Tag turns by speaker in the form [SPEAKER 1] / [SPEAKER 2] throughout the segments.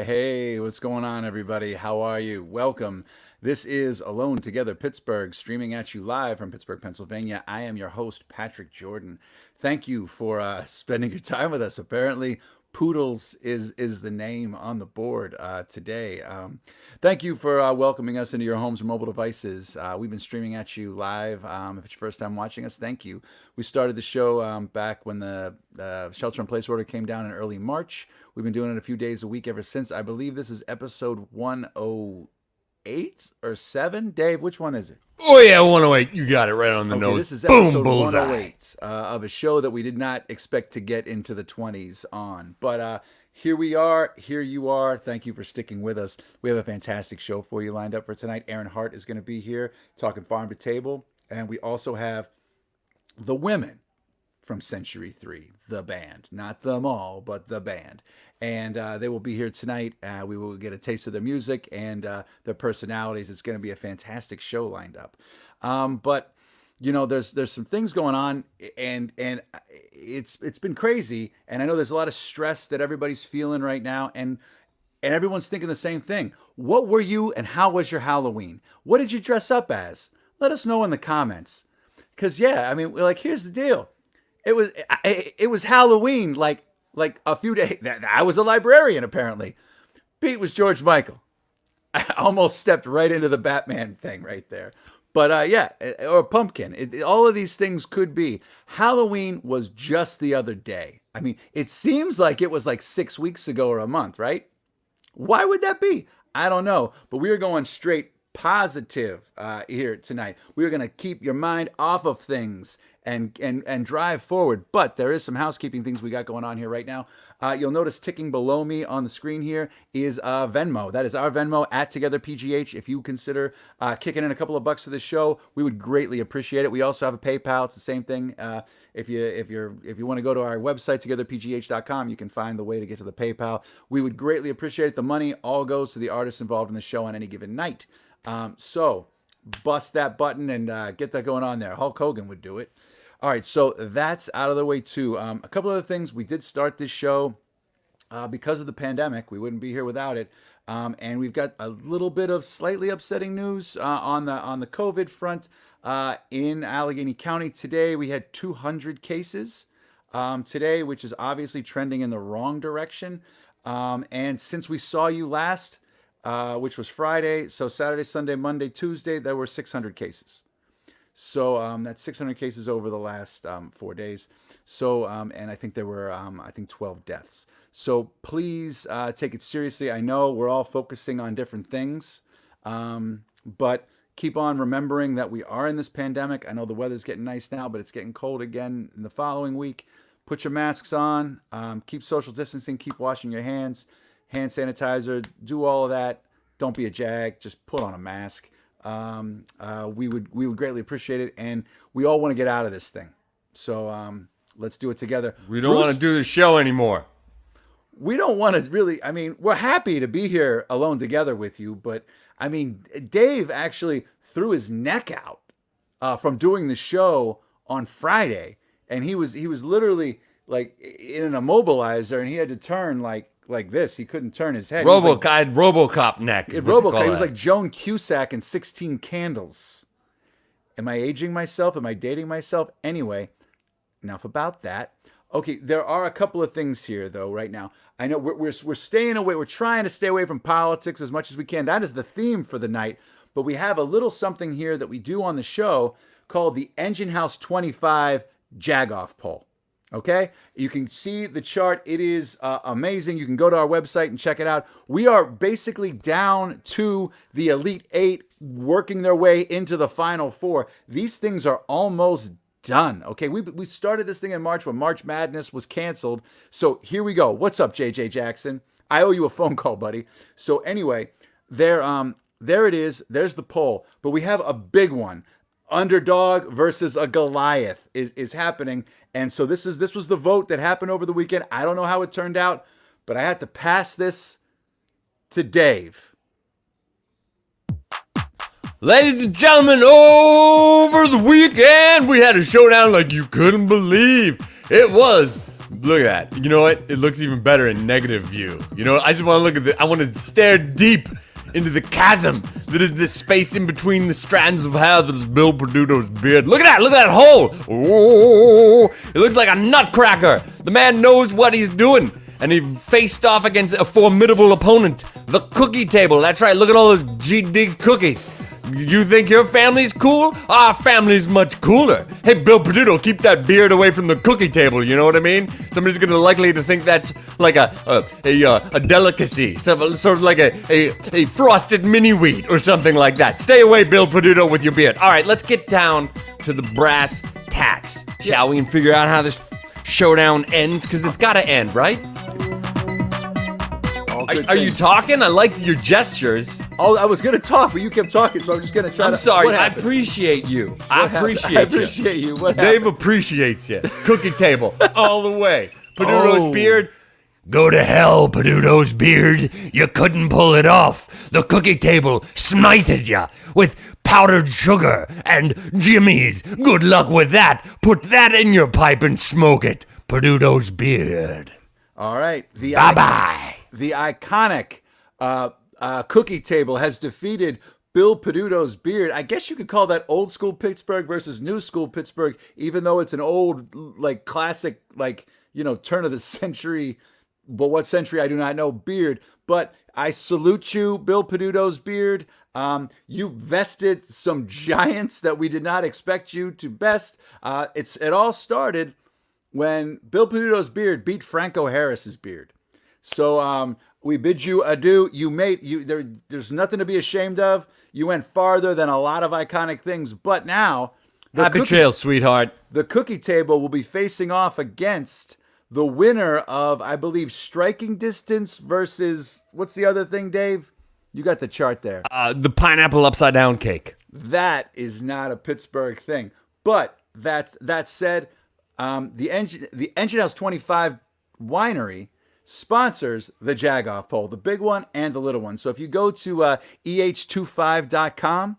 [SPEAKER 1] Hey, what's going on, everybody? How are you? Welcome. This is Alone Together Pittsburgh, streaming at you live from Pittsburgh, Pennsylvania. I am your host, Patrick Jordan. Thank you for spending your time with us. Apparently, Poodles is the name on the board today. Thank you for welcoming us into your homes or mobile devices. We've been streaming at you live. If it's your first time watching us, thank you. We started the show back when the shelter-in-place order came down in early March. We've been doing it a few days a week ever since. I believe this is episode 108 or 7. Dave, which one is it?
[SPEAKER 2] Oh, yeah, 108. You got it right on the
[SPEAKER 1] Okay,
[SPEAKER 2] nose.
[SPEAKER 1] this is
[SPEAKER 2] Boom,
[SPEAKER 1] episode
[SPEAKER 2] bullseye.
[SPEAKER 1] 108 of a show that we did not expect to get into the 20s on. But here we are. Here you are. Thank you for sticking with us. We have a fantastic show for you lined up for tonight. Erin Hart is going to be here talking farm to table. And we also have the women from Century 3, the band. Not them all, but the band. And they will be here tonight. We will get a taste of their music and their personalities. It's going to be a fantastic show lined up. But you know, there's some things going on, and it's been crazy. And I know there's a lot of stress that everybody's feeling right now, and everyone's thinking the same thing. What were you, and how was your Halloween? What did you dress up as? Let us know in the comments. Cause yeah, I mean, like, here's the deal. It was Halloween like a few days. I was a librarian apparently. Pete was George Michael. I almost stepped right into the Batman thing right there. But yeah, or pumpkin. All of these things could be. Halloween was just the other day. I mean, it seems like it was like 6 weeks ago or a month, right? Why would that be? I don't know. But we are going straight positive here tonight. We are going to keep your mind off of things and drive forward. But there is some housekeeping things we got going on here right now. You'll notice ticking below me on the screen here is Venmo. That is our Venmo at TogetherPGH. If you consider kicking in a couple of bucks to the show, we would greatly appreciate it. We also have a PayPal. It's the same thing. If you want to go to our website, togetherpgh.com, you can find the way to get to the PayPal. We would greatly appreciate it. The money all goes to the artists involved in the show on any given night. So bust that button and get that going on there. Hulk Hogan would do it. All right, so that's out of the way too. A couple other things. We did start this show because of the pandemic. We wouldn't be here without it. And we've got a little bit of slightly upsetting news on the COVID front in Allegheny County. Today we had 200 cases today, which is obviously trending in the wrong direction. And since we saw you last, which was Friday, so Saturday, Sunday, Monday, Tuesday, there were 600 cases. So that's 600 cases over the last 4 days. So and I think there were 12 deaths. So please take it seriously. I know we're all focusing on different things, but keep on remembering that we are in this pandemic. I know the weather's getting nice now, but it's getting cold again in the following week. Put your masks on. Keep social distancing. Keep washing your hands. Hand sanitizer. Do all of that. Don't be a jag. Just put on a mask. We would greatly appreciate it, and we all want to get out of this thing. So let's do it together.
[SPEAKER 2] We don't want to do the show anymore.
[SPEAKER 1] We don't want to really. I mean, we're happy to be here alone together with you, but I mean, Dave actually threw his neck out from doing the show on Friday, and he was literally like in an immobilizer, and he had to turn like this. He couldn't turn his head.
[SPEAKER 2] RoboCop neck.
[SPEAKER 1] He was like Joan Cusack in 16 Candles. Am I aging myself? Am I dating myself? Anyway, enough about that. Okay, there are a couple of things here, though, right now. I know we're staying away. We're trying to stay away from politics as much as we can. That is the theme for the night. But we have a little something here that we do on the show called the Engine House 25 Jagoff poll. Okay, you can see the chart. It is amazing. You can go to our website and check it out. We are basically down to the Elite 8, working their way into the Final 4. These things are almost done. Okay, we started this thing in March when March Madness was canceled. So here we go. What's up, JJ Jackson? I owe you a phone call, buddy. So anyway, there it is. There's the poll. But we have a big one. Underdog versus a Goliath is happening. And so this was the vote that happened over the weekend. I don't know how it turned out, but I had to pass this to Dave.
[SPEAKER 2] Ladies and gentlemen, over the weekend, we had a showdown like you couldn't believe. It was Look at that. You know what? It looks even better in negative view. You know, I just want to look at the. I want to stare deep into the chasm that is the space in between the strands of hair that is Bill PEDUTOS' beard. Look at that! Look at that hole! Oh, it looks like a nutcracker. The man knows what he's doing. And he faced off against a formidable opponent, the cookie table. That's right, look at all those G-Dig cookies. You think your family's cool? Our family's much cooler. Hey, Bill PEDUTO, keep that beard away from the cookie table, you know what I mean? Somebody's gonna likely to think that's like a delicacy, sort of like a frosted mini-wheat or something like that. Stay away, Bill PEDUTO, with your beard. All right, let's get down to the brass tacks, shall we, and figure out how this showdown ends, because it's gotta end, right? Are you talking? I like your gestures.
[SPEAKER 1] Oh, I was gonna talk, but you kept talking, so I'm just gonna try.
[SPEAKER 2] I'm sorry. I appreciate you. I appreciate you.
[SPEAKER 1] What
[SPEAKER 2] Dave
[SPEAKER 1] happened?
[SPEAKER 2] appreciates you. Cookie table all the way. PEDUTO's beard. Go to hell, PEDUTO's beard. You couldn't pull it off. The cookie table smited ya with powdered sugar and jimmies. Good luck with that. Put that in your pipe and smoke it. PEDUTO's beard.
[SPEAKER 1] All right.
[SPEAKER 2] Bye-bye.
[SPEAKER 1] The iconic cookie table has defeated Bill PEDUTO's beard. I guess you could call that old school Pittsburgh versus new school Pittsburgh, even though it's an old, like, classic, like, you know, turn of the century, but what century I do not know, beard. But I salute you, Bill PEDUTO's beard. You vested some giants that we did not expect you to best. It all started when Bill PEDUTO's beard beat Franco Harris's beard. So we bid you adieu. There's nothing to be ashamed of. You went farther than a lot of iconic things. But now,
[SPEAKER 2] Happy trail, sweetheart.
[SPEAKER 1] the cookie table will be facing off against the winner of, I believe, striking distance versus, what's the other thing, Dave? You got the chart there.
[SPEAKER 2] The pineapple upside down cake.
[SPEAKER 1] That is not a Pittsburgh thing. But that said, the Engine House 25 winery sponsors the Jagoff poll, the big one and the little one. So if you go to eh25.com,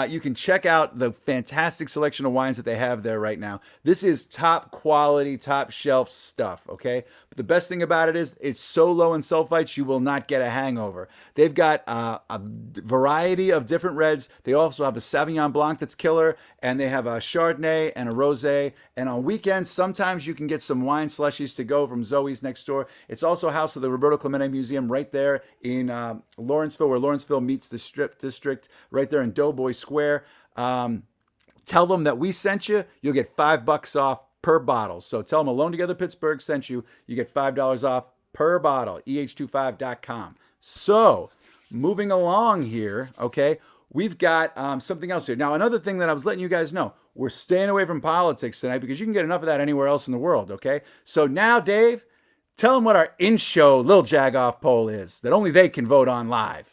[SPEAKER 1] you can check out the fantastic selection of wines that they have there right now. This is top quality, top shelf stuff, okay? But the best thing about it is it's so low in sulfites, you will not get a hangover. They've got a variety of different reds. They also have a Sauvignon Blanc that's killer, and they have a Chardonnay and a Rosé. And on weekends, sometimes you can get some wine slushies to go from Zoe's next door. It's also house of the Roberto Clemente Museum right there in Lawrenceville, where Lawrenceville meets the Strip District, right there in Doughboy Square. Tell them that we sent you. You'll get $5 off per bottle. So tell them Alone Together Pittsburgh sent you. You get $5 off per bottle. eh25.com. So moving along here, okay, we've got something else here. Now, another thing that I was letting you guys know, we're staying away from politics tonight because you can get enough of that anywhere else in the world, okay? So now, Dave, tell them what our in-show Lil Jagoff poll is that only they can vote on live.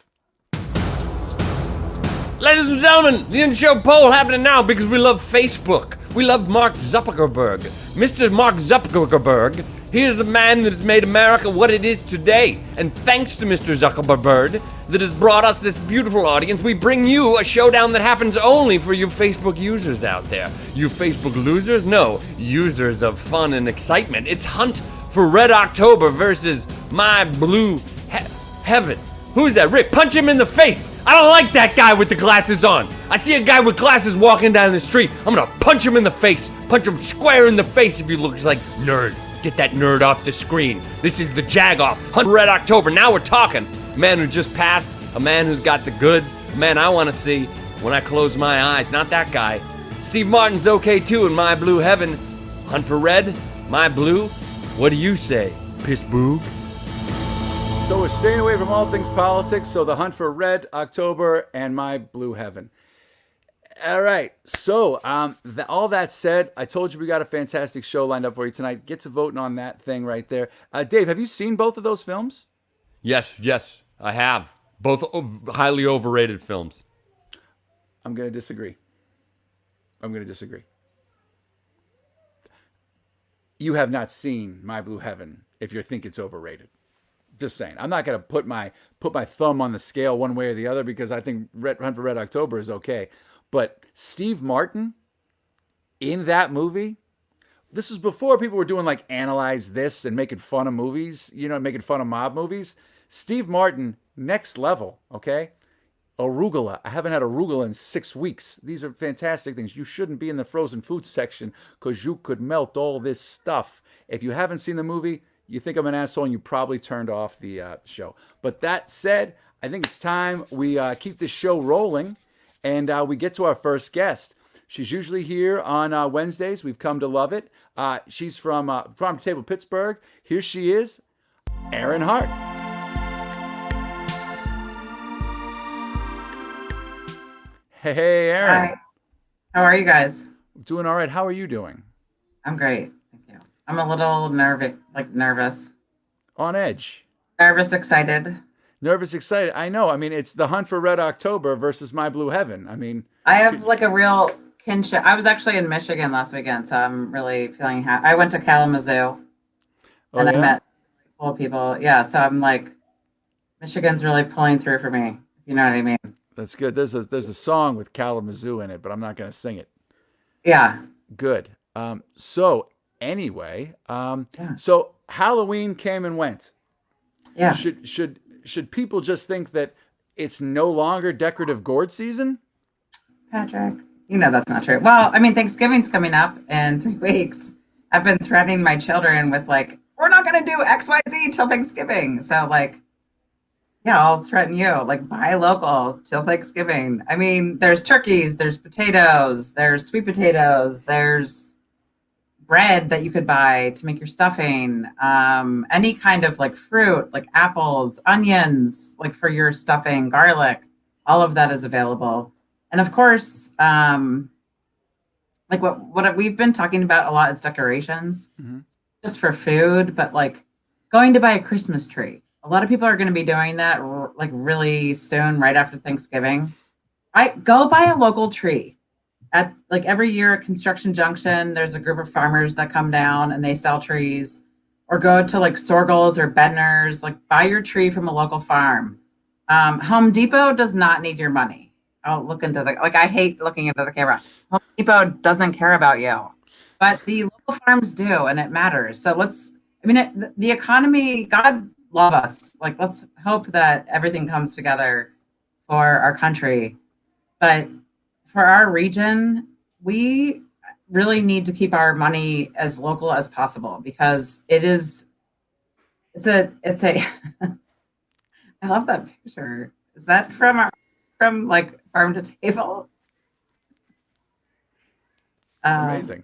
[SPEAKER 2] Ladies and gentlemen, the in-show poll happening now because we love Facebook. We love Mark Zuckerberg. Mr. Mark Zuckerberg, he is the man that has made America what it is today. And thanks to Mr. Zuckerberg that has brought us this beautiful audience, we bring you a showdown that happens only for you Facebook users out there. You Facebook losers? No, users of fun and excitement. It's Hunt for Red October versus My Blue Heaven. Who's that? Rick, punch him in the face. I don't like that guy with the glasses on. I see a guy with glasses walking down the street. I'm gonna punch him in the face. Punch him square in the face if he looks like nerd. Get that nerd off the screen. This is the Jagoff, Hunt for Red October. Now we're talking. A man who just passed, a man who's got the goods, a man I wanna see when I close my eyes. Not that guy. Steve Martin's okay too in My Blue Heaven. Hunt for Red, My Blue. What do you say, Pittsburgh?
[SPEAKER 1] So we're staying away from all things politics. So the Hunt for Red October and My Blue Heaven. All right. So all that said, I told you we got a fantastic show lined up for you tonight. Get to voting on that thing right there. Dave, have you seen both of those films?
[SPEAKER 2] Yes, I have. Both highly overrated films.
[SPEAKER 1] I'm going to disagree. You have not seen My Blue Heaven if you think it's overrated. Just saying. I'm not going to put my thumb on the scale one way or the other because I think Hunt for Red October is okay. But Steve Martin in that movie this is before people were doing like analyze this and making fun of movies, making fun of mob movies. Steve Martin, next level, okay? Arugula. I haven't had arugula in 6 weeks. These are fantastic things. You shouldn't be in the frozen food section because you could melt all this stuff. If you haven't seen the movie, you think I'm an asshole and you probably turned off the show. But that said, I think it's time we keep this show rolling and we get to our first guest. She's usually here on Wednesdays. We've come to love it. She's from Farm to Table, Pittsburgh. Here she is, Erin Hart. Hey, Erin.
[SPEAKER 3] Hi. How are you guys?
[SPEAKER 1] Doing all right. How are you doing?
[SPEAKER 3] I'm great. Thank you. I'm a little nervous.
[SPEAKER 1] On edge.
[SPEAKER 3] Nervous, excited.
[SPEAKER 1] Nervous, excited. I know. I mean, it's the hunt for Red October versus My Blue Heaven. I mean,
[SPEAKER 3] I have like a real kinship. I was actually in Michigan last weekend, so I'm really feeling happy. I went to Kalamazoo and I met cool people. Yeah, so I'm like, Michigan's really pulling through for me. You know what I mean?
[SPEAKER 1] That's good. There's a song with Kalamazoo in it, but I'm not going to sing it.
[SPEAKER 3] Yeah.
[SPEAKER 1] Good. So anyway,
[SPEAKER 3] Yeah.
[SPEAKER 1] so Halloween came and went.
[SPEAKER 3] Yeah.
[SPEAKER 1] Should people just think that it's no longer decorative gourd season?
[SPEAKER 3] Patrick, you know that's not true. Well, I mean, Thanksgiving's coming up in 3 weeks. I've been threatening my children with like, we're not going to do XYZ till Thanksgiving. So like, yeah, I'll threaten you. Like, buy local till Thanksgiving. I mean, there's turkeys, there's potatoes, there's sweet potatoes, there's bread that you could buy to make your stuffing. Any kind of like fruit, like apples, onions, like for your stuffing, garlic. All of that is available. And of course, like what we've been talking about a lot is decorations, just for food, but like going to buy a Christmas tree. A lot of people are going to be doing that like really soon, right after Thanksgiving. I go buy a local tree. At like every year at Construction Junction, there's a group of farmers that come down and they sell trees. Or go to like Sorgel's or Bednar's, like buy your tree from a local farm. Home Depot does not need your money. I'll look into I hate looking into the camera. Home Depot doesn't care about you, but the local farms do, and it matters. So the economy, God love us. Like, let's hope that everything comes together for our country. But for our region, we really need to keep our money as local as possible because it's a I love that picture. Is that from like Farm to Table?
[SPEAKER 1] Amazing.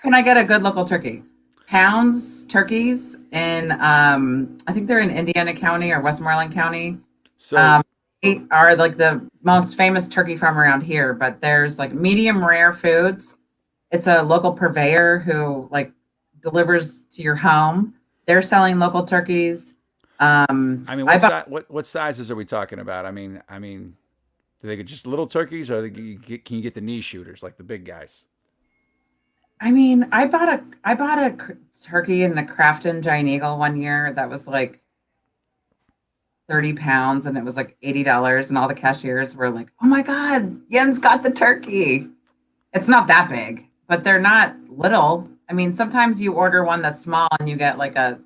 [SPEAKER 3] Can I get a good local turkey? Pounds turkeys in I think they're in Indiana County or Westmoreland County.
[SPEAKER 1] So
[SPEAKER 3] They are like the most famous turkey farm around here, but there's like Medium Rare Foods. It's a local purveyor who like delivers to your home. They're selling local turkeys.
[SPEAKER 1] I mean, what sizes are we talking about? I mean, do they get just little turkeys, or can you get the knee shooters like the big guys?
[SPEAKER 3] I mean, I bought a turkey in the Crafton Giant Eagle one year that was like 30 pounds and it was like $80, and all the cashiers were like, "Oh my God, Yen's got the turkey." It's not that big, but they're not little. I mean, sometimes you order one that's small and you get like a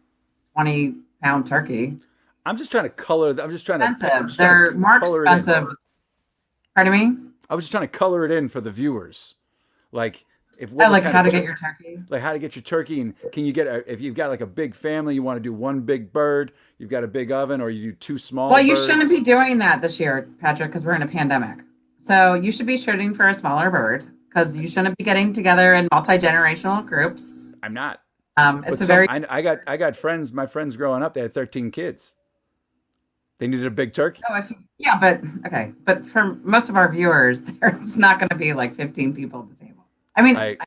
[SPEAKER 3] 20-pound turkey.
[SPEAKER 1] I'm just trying to color. I'm just trying
[SPEAKER 3] Expensive.
[SPEAKER 1] to.
[SPEAKER 3] They're more expensive. Pardon me?
[SPEAKER 1] I was just trying to color it in for the viewers, like
[SPEAKER 3] How to get your turkey.
[SPEAKER 1] Like how to get your turkey, and can you get if you've got like a big family, you want to do one big bird, you've got a big oven, or you do two small.
[SPEAKER 3] Well, you
[SPEAKER 1] birds.
[SPEAKER 3] shouldn't be doing that this year, Patrick, because we're in a pandemic. So you should be shooting for a smaller bird because you shouldn't be getting together in multi-generational groups.
[SPEAKER 1] I'm not.
[SPEAKER 3] I
[SPEAKER 1] got friends. My friends growing up, they had 13 kids. They needed a big turkey.
[SPEAKER 3] But for most of our viewers, there's not going to be like 15 people at the table. I mean,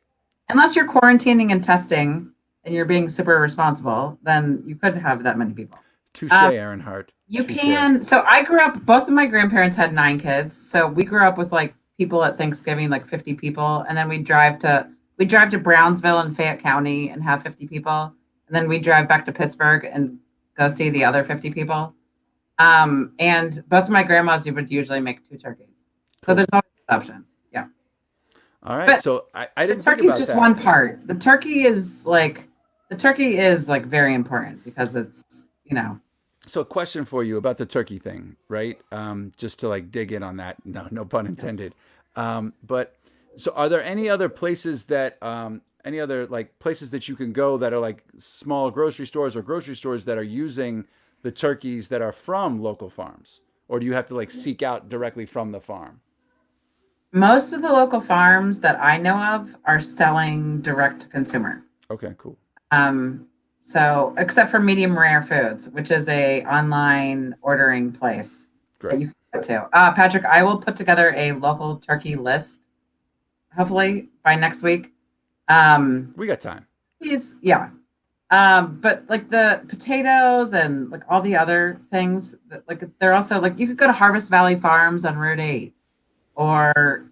[SPEAKER 3] unless you're quarantining and testing and you're being super responsible, then you could have that many people.
[SPEAKER 1] Touche, Erin Hart.
[SPEAKER 3] You can. So I grew up, both of my grandparents had 9 kids. So we grew up with like people at Thanksgiving, like 50 people. And then we'd drive to Brownsville and Fayette County and have 50 people. And then we'd drive back to Pittsburgh and go see the other 50 people. And both of my grandmas would usually make 2 turkeys. So there's always an option. Yeah.
[SPEAKER 1] All right.
[SPEAKER 3] But
[SPEAKER 1] So I
[SPEAKER 3] the
[SPEAKER 1] didn't think
[SPEAKER 3] turkey's
[SPEAKER 1] about
[SPEAKER 3] just
[SPEAKER 1] that.
[SPEAKER 3] one part. The turkey is like very important because it's,
[SPEAKER 1] So, question for you about the turkey thing, right? Just to like dig in on that. No, no pun intended. But so, are there any other places that, any other like places that you can go that are like small grocery stores or grocery stores that are using the turkeys that are from local farms, or do you have to like seek out directly from the farm?
[SPEAKER 3] most of the local farms that I know of are selling direct to consumer.
[SPEAKER 1] Okay, cool,
[SPEAKER 3] Um, so except for Medium Rare Foods, which is a online ordering place that
[SPEAKER 1] great.
[SPEAKER 3] you can go to. Patrick, I will put together a local turkey list, hopefully by next week. Um,
[SPEAKER 1] We got time.
[SPEAKER 3] yeah. But like the potatoes and like all the other things, like they're also like you could go to Harvest Valley Farms on Route 8, or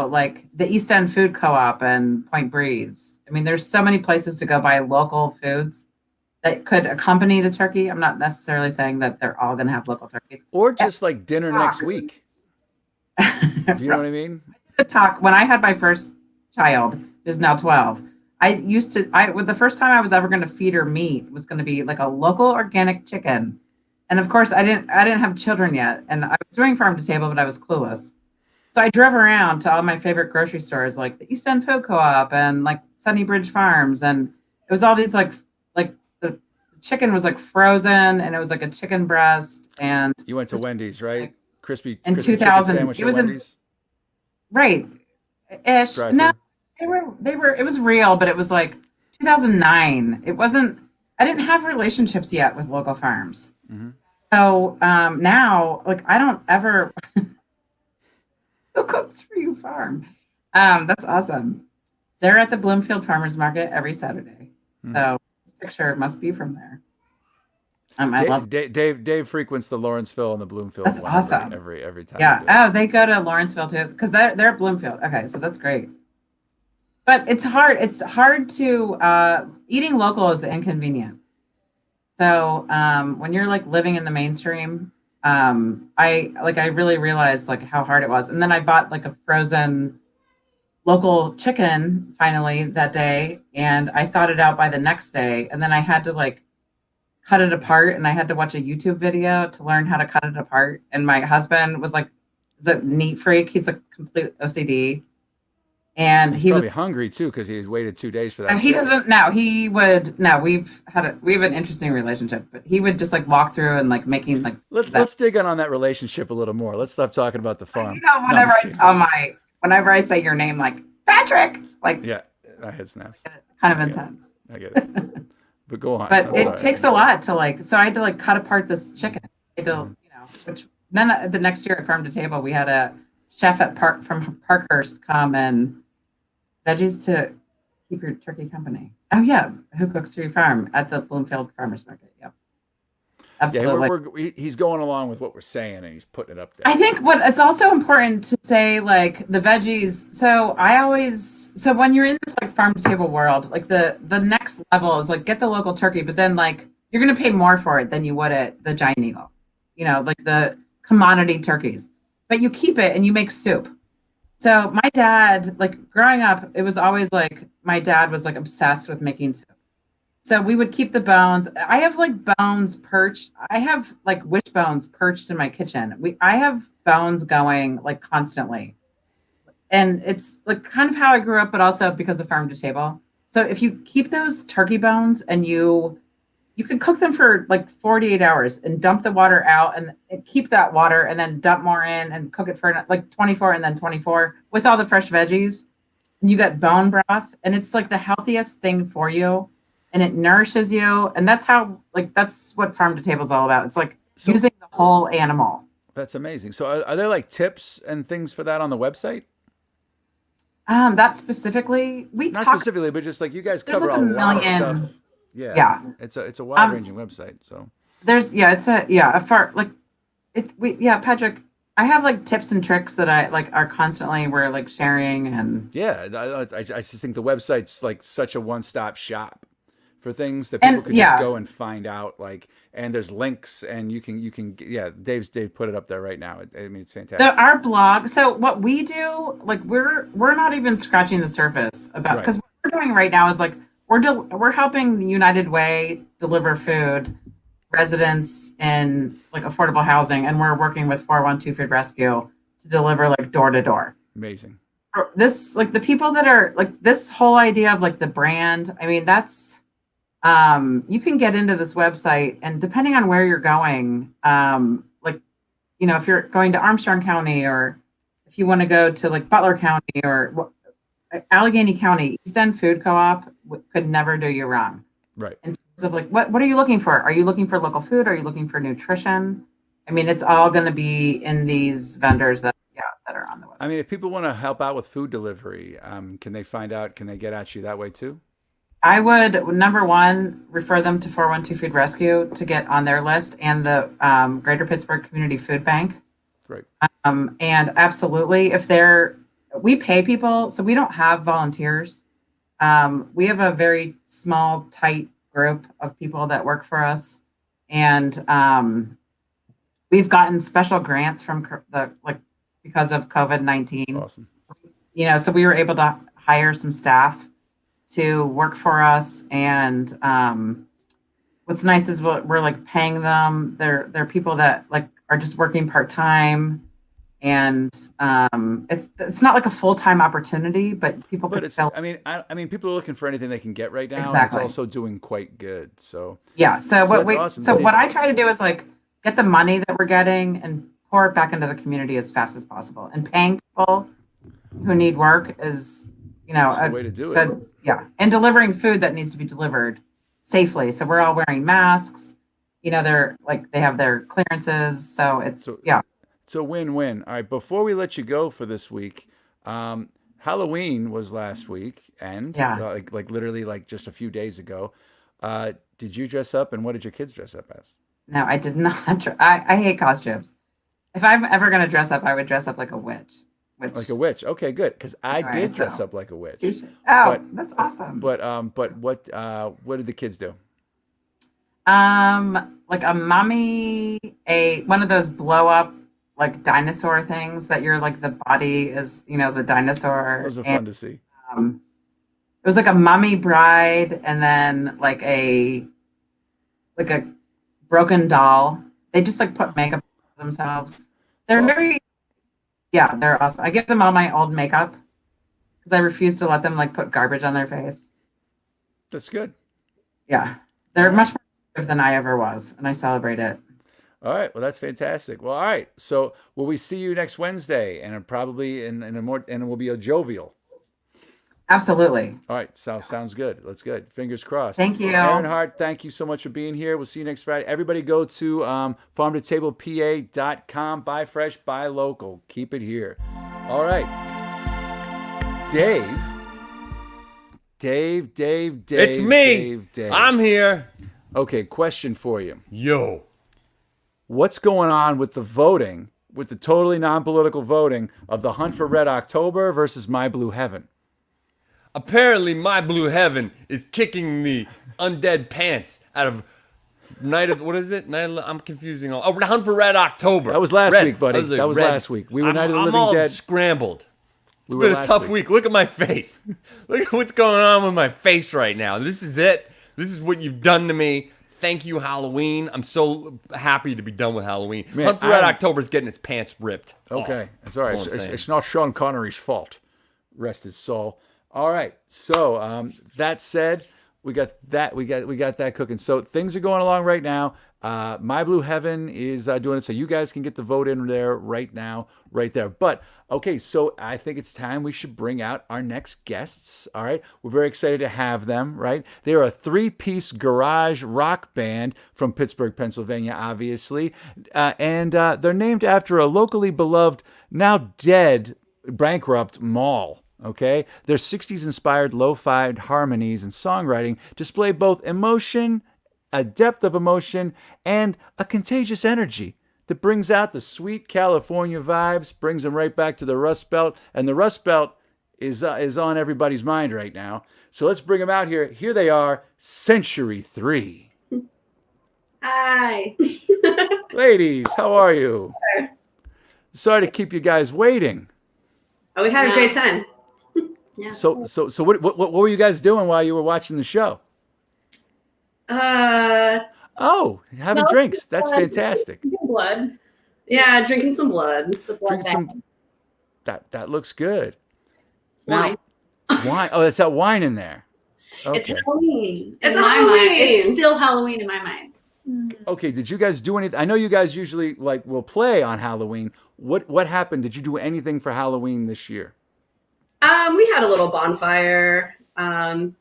[SPEAKER 3] like the East End Food Co-op and Point Breeze. I mean, there's so many places to go buy local foods that could accompany the turkey. I'm not necessarily saying that they're all going to have local turkeys.
[SPEAKER 1] Or
[SPEAKER 3] Yeah,
[SPEAKER 1] just like dinner next
[SPEAKER 3] talk.
[SPEAKER 1] week. Do you know what I mean?
[SPEAKER 3] Talk. When I had my first child, who's now 12, the first time I was ever going to feed her meat was going to be like a local organic chicken. And of course, I didn't have children yet, and I was doing farm to table, but I was clueless. So I drove around to all my favorite grocery stores, like the East End Food Co-op and like Sunny Bridge Farms, and it was all these like the chicken was like frozen, and it was like a chicken breast, and
[SPEAKER 1] You went to
[SPEAKER 3] just
[SPEAKER 1] Wendy's, right?
[SPEAKER 3] like
[SPEAKER 1] Crispy
[SPEAKER 3] in
[SPEAKER 1] crispy chicken
[SPEAKER 3] 2000,
[SPEAKER 1] sandwich
[SPEAKER 3] it
[SPEAKER 1] at
[SPEAKER 3] was in
[SPEAKER 1] Wendy's.
[SPEAKER 3] right ish.
[SPEAKER 1] Drive
[SPEAKER 3] No,
[SPEAKER 1] through.
[SPEAKER 3] they were it was real, but it was like 2009. It wasn't. I didn't have relationships yet with local farms.
[SPEAKER 1] Hmm.
[SPEAKER 3] So now, like, I don't ever who cooks for you farm. That's awesome. They're at the Bloomfield Farmers Market every Saturday.
[SPEAKER 1] Hmm.
[SPEAKER 3] So this picture must be from there. I love
[SPEAKER 1] Dave frequents the Lawrenceville and the Bloomfield
[SPEAKER 3] that's
[SPEAKER 1] one
[SPEAKER 3] awesome.
[SPEAKER 1] every time we
[SPEAKER 3] Yeah.
[SPEAKER 1] do it.
[SPEAKER 3] Oh, they go to Lawrenceville too because they're at Bloomfield. Okay, so that's great. But it's hard. It's hard to eating local is inconvenient. So when you're like living in the mainstream, I really realized like how hard it was. And then I bought like a frozen local chicken finally that day, and I thawed it out by the next day, and then I had to like cut it apart, and I had to watch a YouTube video to learn how to cut it apart. And my husband was like, is a neat freak. He's a complete OCD. And
[SPEAKER 1] He's
[SPEAKER 3] he was
[SPEAKER 1] probably hungry too because he had waited 2 days for that
[SPEAKER 3] he
[SPEAKER 1] chicken.
[SPEAKER 3] doesn't now he would no we have an interesting relationship, but he would just like walk through and like making like that.
[SPEAKER 1] Let's dig in on that relationship a little more. Let's stop talking about the farm. No, I'm
[SPEAKER 3] Whenever
[SPEAKER 1] just
[SPEAKER 3] I
[SPEAKER 1] kidding.
[SPEAKER 3] tell whenever I say your name, like Patrick, like
[SPEAKER 1] Yeah, I had snaps.
[SPEAKER 3] kind of
[SPEAKER 1] I get it.
[SPEAKER 3] intense.
[SPEAKER 1] I get it. But go on.
[SPEAKER 3] But
[SPEAKER 1] I'm
[SPEAKER 3] it
[SPEAKER 1] sorry.
[SPEAKER 3] takes a lot to like, so I had to like cut apart this chicken. I had to, which then the next year at Farm to Table, we had a chef at from Parkhurst come and veggies to keep your turkey company. Oh yeah, who cooks for your farm at the Bloomfield Farmers Market? Yep,
[SPEAKER 1] Yeah,
[SPEAKER 3] absolutely.
[SPEAKER 1] he's going along with what we're saying and he's putting it up there.
[SPEAKER 3] I think what it's also important to say, like the veggies. So when you're in this like farm to table world, like the next level is like get the local turkey, but then like you're gonna pay more for it than you would at the Giant Eagle, like the commodity turkeys. But you keep it and you make soup. So my dad, like growing up, it was always like my dad was like obsessed with making soup. So we would keep the bones. I have like bones perched. I have like wishbones perched in my kitchen. I have bones going like constantly. And it's like kind of how I grew up, but also because of farm to table. So if you keep those turkey bones and you can cook them for like 48 hours and dump the water out and keep that water and then dump more in and cook it for like 24 and then 24 with all the fresh veggies. And you got bone broth, and it's like the healthiest thing for you, and it nourishes you. And that's what farm to table is all about. It's like
[SPEAKER 1] So
[SPEAKER 3] using the whole animal.
[SPEAKER 1] that's amazing. So are there like tips and things for that on the website?
[SPEAKER 3] That specifically,
[SPEAKER 1] Not specifically, but just like you guys
[SPEAKER 3] there's
[SPEAKER 1] cover
[SPEAKER 3] like
[SPEAKER 1] a
[SPEAKER 3] a
[SPEAKER 1] lot of stuff.
[SPEAKER 3] million.
[SPEAKER 1] Yeah,
[SPEAKER 3] Yeah.
[SPEAKER 1] it's a wide ranging website. So
[SPEAKER 3] It's a far like Patrick, I have like tips and tricks that I like are constantly we're like sharing. And
[SPEAKER 1] yeah, I just think the website's like such a one stop shop for things that people
[SPEAKER 3] And
[SPEAKER 1] could just
[SPEAKER 3] yeah,
[SPEAKER 1] go and find out, like, and there's links, and you can yeah, Dave put it up there right now. I mean, it's fantastic.
[SPEAKER 3] our blog. So what we do, like we're not even scratching the surface about,
[SPEAKER 1] Right.
[SPEAKER 3] because what we're doing right now is like we're helping the United Way deliver food residents in like affordable housing, and we're working with 412 Food Rescue to deliver like door to door.
[SPEAKER 1] Amazing.
[SPEAKER 3] This like the people that are like this whole idea of like the brand. I mean, that's you can get into this website, and depending on where you're going, like if you're going to Armstrong County, or if you want to go to like Butler County or Allegheny County, East End Food Co-op could never do you wrong.
[SPEAKER 1] Right.
[SPEAKER 3] In terms of like, what are you looking for? Are you looking for local food? Are you looking for nutrition? I mean, it's all going to be in these vendors that are on the website.
[SPEAKER 1] I mean, if people want to help out with food delivery, can they find out? Can they get at you that way too?
[SPEAKER 3] I would, number one, refer them to 412 Food Rescue to get on their list, and the Greater Pittsburgh Community Food Bank.
[SPEAKER 1] Right.
[SPEAKER 3] And absolutely, we pay people, so we don't have volunteers. We have a very small, tight group of people that work for us, and we've gotten special grants from because of COVID-19.
[SPEAKER 1] Awesome.
[SPEAKER 3] So we were able to hire some staff to work for us, and what's nice is we're like paying them. They're people that like are just working part-time, and it's not like a full-time opportunity, but people
[SPEAKER 1] But
[SPEAKER 3] could
[SPEAKER 1] it's,
[SPEAKER 3] fill.
[SPEAKER 1] I mean, people are looking for anything they can get right now. And
[SPEAKER 3] Exactly.
[SPEAKER 1] it's also doing quite good. So
[SPEAKER 3] Yeah. So
[SPEAKER 1] that's awesome.
[SPEAKER 3] so what I try to do is like get the money that we're getting and pour it back into the community as fast as possible. And paying people who need work is,
[SPEAKER 1] that's the way to do it.
[SPEAKER 3] Yeah. And delivering food that needs to be delivered safely. So we're all wearing masks. They're like they have their clearances. So it's
[SPEAKER 1] It's a win-win. All right, before we let you go for this week, Halloween was last week, and
[SPEAKER 3] Yes.
[SPEAKER 1] like literally like just a few days ago. Did you dress up, and what did your kids dress up as?
[SPEAKER 3] No, I did not. I hate costumes. If I'm ever going to dress up, I would dress up like a witch.
[SPEAKER 1] Like a witch. Okay, good, because I
[SPEAKER 3] All
[SPEAKER 1] did
[SPEAKER 3] right,
[SPEAKER 1] dress
[SPEAKER 3] so-
[SPEAKER 1] up like a witch.
[SPEAKER 3] Oh, that's awesome.
[SPEAKER 1] But what did the kids do?
[SPEAKER 3] Like a mummy, one of those blow up like dinosaur things that you're like the body is, the dinosaur.
[SPEAKER 1] Those are fun to see.
[SPEAKER 3] It was like a mummy bride, and then like a broken doll. They just like put makeup on themselves. They're
[SPEAKER 1] That's
[SPEAKER 3] very, yeah, they're awesome. I give them all my old makeup because I refuse to let them like put garbage on their face.
[SPEAKER 1] That's good.
[SPEAKER 3] Yeah, they're much more active than I ever was, and I celebrate it.
[SPEAKER 1] All right. Well, that's fantastic. Well, all right. So will we see you next Wednesday? And probably in a more, and it will be a jovial.
[SPEAKER 3] Absolutely.
[SPEAKER 1] All right. Sounds good. That's good. Fingers crossed.
[SPEAKER 3] Thank you.
[SPEAKER 1] Erin Hart, thank you so much for being here. We'll see you next Friday. Everybody go to farmtotablepa.com. Buy fresh, buy local. Keep it here. All right. Dave.
[SPEAKER 2] It's me.
[SPEAKER 1] Dave.
[SPEAKER 2] I'm here.
[SPEAKER 1] Okay, question for you.
[SPEAKER 2] Yo.
[SPEAKER 1] What's going on with the voting, with the totally non-political voting of the Hunt for Red October versus My Blue Heaven?
[SPEAKER 2] Apparently, My Blue Heaven is kicking the undead pants out of what is it? I'm confusing all. Oh, Hunt for Red October.
[SPEAKER 1] That was last week, buddy. That was
[SPEAKER 2] red.
[SPEAKER 1] last week. We were Night of the
[SPEAKER 2] I'm
[SPEAKER 1] Living
[SPEAKER 2] all
[SPEAKER 1] Dead.
[SPEAKER 2] scrambled. It's
[SPEAKER 1] were
[SPEAKER 2] been a
[SPEAKER 1] last
[SPEAKER 2] tough
[SPEAKER 1] week.
[SPEAKER 2] week. Look at my face. Look at what's going on with my face right now. This is it. This is what you've done to me. Thank you, Halloween. I'm so happy to be done with Halloween.
[SPEAKER 1] Man,
[SPEAKER 2] Hunt for Red October is getting its pants ripped.
[SPEAKER 1] Okay,
[SPEAKER 2] off.
[SPEAKER 1] it's all right.
[SPEAKER 2] That's all I'm saying.
[SPEAKER 1] It's not Sean Connery's fault. Rest his soul. All right. So that said, we got that cooking. So things are going along right now. My Blue Heaven is doing it, so you guys can get the vote in there right now, right there. But okay, so I think it's time we should bring out our next guests. All right, we're very excited to have them. Right, they are a three-piece garage rock band from Pittsburgh, Pennsylvania, obviously, and they're named after a locally beloved, now dead, bankrupt mall. Okay, their 60s inspired lo-fi harmonies and songwriting display both emotion, a depth of emotion, and a contagious energy that brings out the sweet California vibes, brings them right back to the Rust Belt. And the Rust Belt is on everybody's mind right now. So let's bring them out here. Here they are, Century 3.
[SPEAKER 4] Hi.
[SPEAKER 1] Ladies, how are you? Sorry to keep you guys waiting.
[SPEAKER 4] Oh, we had a great time.
[SPEAKER 5] Yeah.
[SPEAKER 1] So what were you guys doing while you were watching the show? Oh, having drinks. That's fantastic.
[SPEAKER 5] Blood.
[SPEAKER 4] Yeah, drinking some blood.
[SPEAKER 1] Drinking some. That looks good.
[SPEAKER 4] It's wine.
[SPEAKER 1] Now, wine. Oh, that's that wine in there.
[SPEAKER 5] It's
[SPEAKER 1] Okay.
[SPEAKER 5] Halloween.
[SPEAKER 4] It's
[SPEAKER 5] in my
[SPEAKER 4] Halloween.
[SPEAKER 5] mind. It's still Halloween in my mind.
[SPEAKER 1] Okay. Did you guys do anything? I know you guys usually will play on Halloween. What happened? Did you do anything for Halloween this year?
[SPEAKER 4] We had a little bonfire and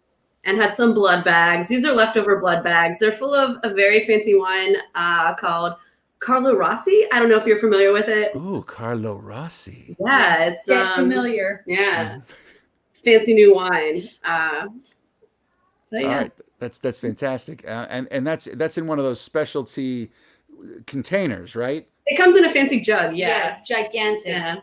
[SPEAKER 4] had some blood bags. These are leftover blood bags. They're full of a very fancy wine called Carlo Rossi. I don't know if you're familiar with it.
[SPEAKER 1] Oh, Carlo Rossi.
[SPEAKER 4] Yeah, it's
[SPEAKER 5] Get familiar.
[SPEAKER 4] Yeah, fancy new wine. But yeah.
[SPEAKER 1] All right. That's fantastic. And that's in one of those specialty containers, right?
[SPEAKER 4] It comes in a fancy jug. Yeah,
[SPEAKER 5] Gigantic.
[SPEAKER 4] yeah,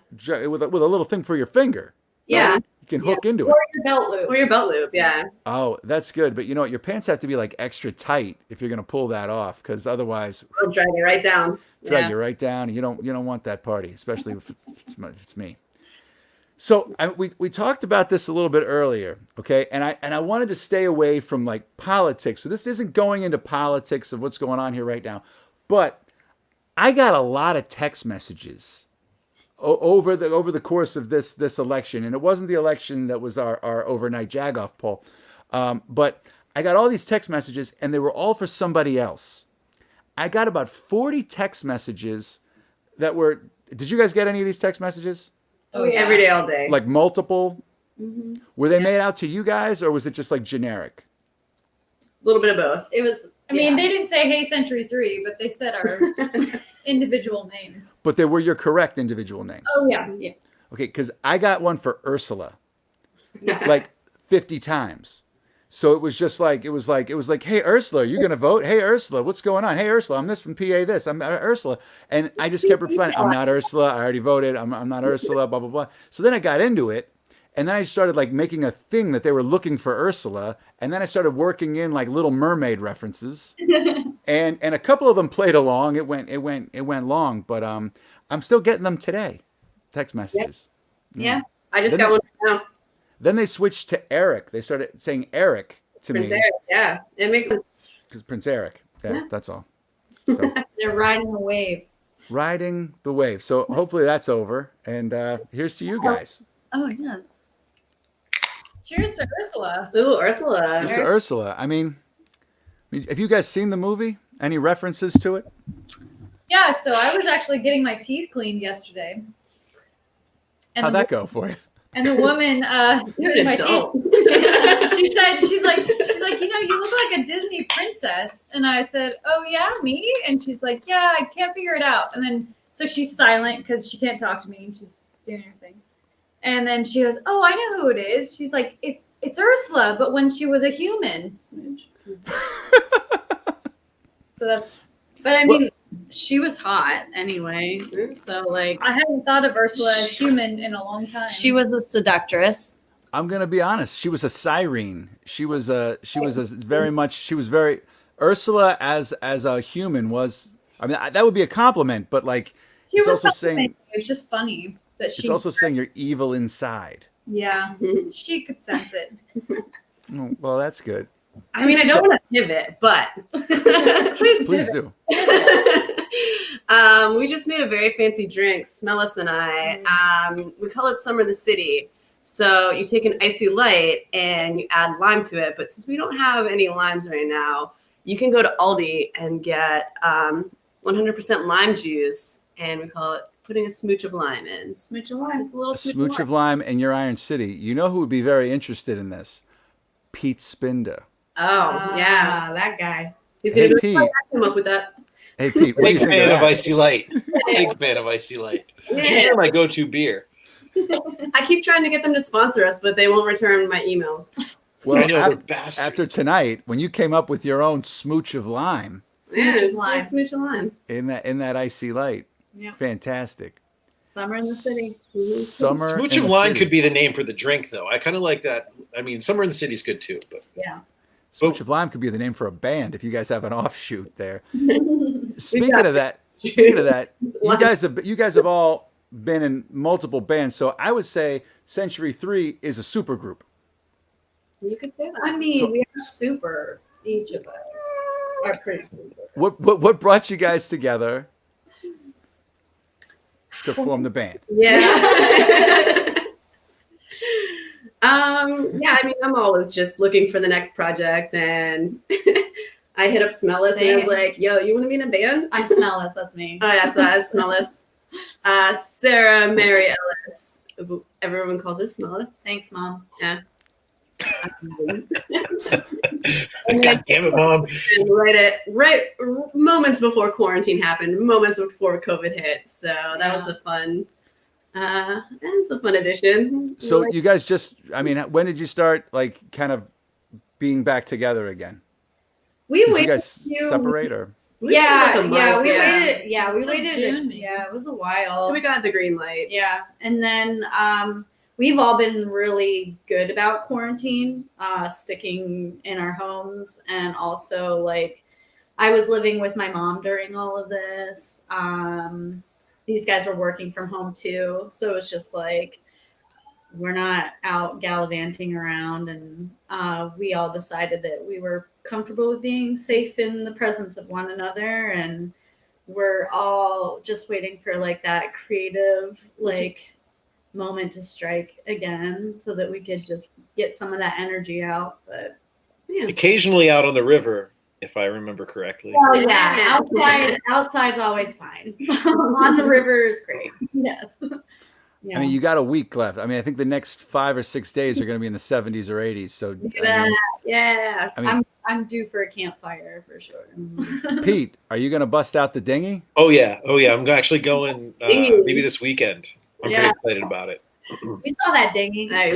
[SPEAKER 1] With a little thing for your finger.
[SPEAKER 4] yeah.
[SPEAKER 1] Right? You can hook into it.
[SPEAKER 5] Or your belt loop.
[SPEAKER 4] Or your belt loop. Yeah.
[SPEAKER 1] Oh, that's good. But you know what? Your pants have to be like extra tight if you're going to pull that off, because otherwise,
[SPEAKER 4] It'll drag you right down.
[SPEAKER 1] drag you right down. You don't want that party, especially if it's me. So we talked about this a little bit earlier, okay? And I wanted to stay away from like politics. So this isn't going into politics of what's going on here right now, but I got a lot of text messages over the course of this election, and it wasn't the election that was our overnight Jagoff poll, but I got all these text messages, and they were all for somebody else. I got about 40 text messages that were. Did you guys get any of these text messages?
[SPEAKER 5] Oh, yeah.
[SPEAKER 4] Every day, all day.
[SPEAKER 1] Like multiple?
[SPEAKER 5] Mm-hmm.
[SPEAKER 1] Were they made out to you guys, or was it just like generic?
[SPEAKER 4] A little bit of both.
[SPEAKER 5] It was, I mean, they didn't say, hey, Century 3, but they said our individual names.
[SPEAKER 1] But they were your correct individual names.
[SPEAKER 5] Oh, yeah. Yeah.
[SPEAKER 1] Okay, because I got one for Ursula, like 50 times. So it was just like, it was like, hey, Ursula, you're going to vote? Hey, Ursula, what's going on? Hey, Ursula, I'm this from PA this. I'm Ursula. And I just kept replying, I'm not Ursula. I already voted. I'm not Ursula, blah, blah, blah. So then I got into it. And then I started like making a thing that they were looking for Ursula. And then I started working in like Little Mermaid references. and a couple of them played along. It went long, but I'm still getting them today. Text messages.
[SPEAKER 5] Yeah.
[SPEAKER 4] I just got one now.
[SPEAKER 1] Then they switched to Eric. They started saying Eric to
[SPEAKER 4] Prince
[SPEAKER 1] me.
[SPEAKER 4] Eric. Yeah, it makes sense.
[SPEAKER 1] Because Prince Eric. Yeah,
[SPEAKER 4] Yeah.
[SPEAKER 1] that's all. So,
[SPEAKER 5] They're riding the wave.
[SPEAKER 1] riding the wave. So hopefully that's over. And here's to you guys.
[SPEAKER 5] Oh, yeah. Cheers to Ursula.
[SPEAKER 4] Ooh, Ursula.
[SPEAKER 1] Mr. Ursula. I mean, have you guys seen the movie? Any references to it?
[SPEAKER 5] Yeah, so I was actually getting my teeth cleaned yesterday. And
[SPEAKER 1] How'd that go for you?
[SPEAKER 5] And the woman doing my
[SPEAKER 4] adult.
[SPEAKER 5] teeth, she said, she's like, you know, you look like a Disney princess. And I said, oh yeah, me? And she's like, yeah, I can't figure it out. And then so she's silent because she can't talk to me and she's doing her thing. And then she goes, oh, I know who it is. She's like, it's Ursula, but when she was a human. So that's.
[SPEAKER 6] But I mean, she was hot anyway. So like,
[SPEAKER 5] I hadn't thought of Ursula as human in a long time.
[SPEAKER 6] she was a seductress.
[SPEAKER 1] I'm gonna be honest. She was a siren. She was very Ursula as a human was. I mean, that would be a compliment, but like
[SPEAKER 5] she
[SPEAKER 1] it's
[SPEAKER 5] was
[SPEAKER 1] also
[SPEAKER 5] something.
[SPEAKER 1] saying
[SPEAKER 5] It was just funny that she.
[SPEAKER 1] it's also saying you're evil inside.
[SPEAKER 5] Yeah, she could sense it.
[SPEAKER 1] Oh, well, that's good.
[SPEAKER 4] I mean, I don't want to pivot, but
[SPEAKER 1] Please do.
[SPEAKER 4] We just made a very fancy drink, Smellis and I. We call it Summer in the City. So you take an icy light and you add lime to it. But since we don't have any limes right now, you can go to Aldi and get 100% lime juice, and we call it putting a smooch of lime in. Smooch of lime. It's a little
[SPEAKER 1] A smooch of lime in your Iron City. You know who would be very interested in this? Pete Spinda.
[SPEAKER 4] Oh, yeah.
[SPEAKER 5] That guy.
[SPEAKER 4] He's
[SPEAKER 1] Hey,
[SPEAKER 4] going to
[SPEAKER 1] Pete.
[SPEAKER 4] come up with that.
[SPEAKER 1] Hey Pete, what do you
[SPEAKER 7] Big
[SPEAKER 1] think
[SPEAKER 7] fan
[SPEAKER 1] of
[SPEAKER 7] of
[SPEAKER 1] that?
[SPEAKER 7] Icy Light. Big fan of Icy Light. It's usually my go-to beer.
[SPEAKER 4] I keep trying to get them to sponsor us, but they won't return my emails.
[SPEAKER 1] Well,
[SPEAKER 7] I know they're bastards.
[SPEAKER 1] after tonight, when you came up with your own smooch of lime
[SPEAKER 4] Yeah,
[SPEAKER 5] Smooch of
[SPEAKER 4] it's a
[SPEAKER 5] lime.
[SPEAKER 4] smooch of lime.
[SPEAKER 1] in that icy light,
[SPEAKER 5] Yeah.
[SPEAKER 1] fantastic.
[SPEAKER 6] Summer in the city.
[SPEAKER 1] Summer
[SPEAKER 7] Smooch
[SPEAKER 1] in
[SPEAKER 7] of
[SPEAKER 1] the
[SPEAKER 7] Lime
[SPEAKER 1] City.
[SPEAKER 7] could be the name for the drink, though. I kind of like that. I mean, Summer in the City's good too, but
[SPEAKER 6] Yeah.
[SPEAKER 1] Smooch of Lime could be the name for a band if you guys have an offshoot there. Speaking of that, you guys have all been in multiple bands, so I would say Century 3 is a super group.
[SPEAKER 4] You could say that.
[SPEAKER 6] I mean,
[SPEAKER 1] So-
[SPEAKER 6] we are super. Each of us are pretty super.
[SPEAKER 1] What brought you guys together to form the band?
[SPEAKER 4] Yeah. Yeah, I mean, I'm always just looking for the next project, and I hit up Smellless and I was
[SPEAKER 6] Same.
[SPEAKER 4] like, yo, you want to be in a band?
[SPEAKER 6] I'm Smellless. That's me.
[SPEAKER 4] Oh, yeah, so that's Smellless. Sarah Mary Ellis. Everyone calls her Smellless.
[SPEAKER 6] Thanks, Mom.
[SPEAKER 4] Yeah.
[SPEAKER 7] God damn it, Mom.
[SPEAKER 4] And right moments before quarantine happened, moments before COVID hit. So that was a fun addition.
[SPEAKER 1] So you guys just, I mean, when did you start like kind of being back together again?
[SPEAKER 6] We
[SPEAKER 1] Did you
[SPEAKER 6] waited.
[SPEAKER 1] guys separate or?
[SPEAKER 4] We waited like a month,
[SPEAKER 6] we waited. Yeah, we
[SPEAKER 5] Till
[SPEAKER 6] waited.
[SPEAKER 5] June, maybe.
[SPEAKER 6] Yeah, it was a while.
[SPEAKER 4] So we got the green light.
[SPEAKER 6] Yeah, and then we've all been really good about quarantine, sticking in our homes, and also like I was living with my mom during all of this. These guys were working from home too, so it's just like we're not out gallivanting around, and we all decided that we were comfortable with being safe in the presence of one another, and we're all just waiting for like that creative like moment to strike again so that we could just get some of that energy out. But
[SPEAKER 7] Occasionally out on the river, if I remember correctly.
[SPEAKER 6] well, yeah, outside's always fine. On the river is great. Yes. Yeah.
[SPEAKER 1] I mean, you got a week left. I mean, I think the next 5 or 6 days are going to be in the 70s or 80s. So, I mean,
[SPEAKER 4] Yeah.
[SPEAKER 1] I mean,
[SPEAKER 6] I'm due for a campfire for sure.
[SPEAKER 1] Pete, are you going to bust out the dinghy?
[SPEAKER 7] Oh yeah. I'm actually going
[SPEAKER 4] Dinghy.
[SPEAKER 7] maybe this weekend. I'm
[SPEAKER 6] Yeah.
[SPEAKER 7] pretty excited about it.
[SPEAKER 6] We saw that dinghy.
[SPEAKER 4] Hey,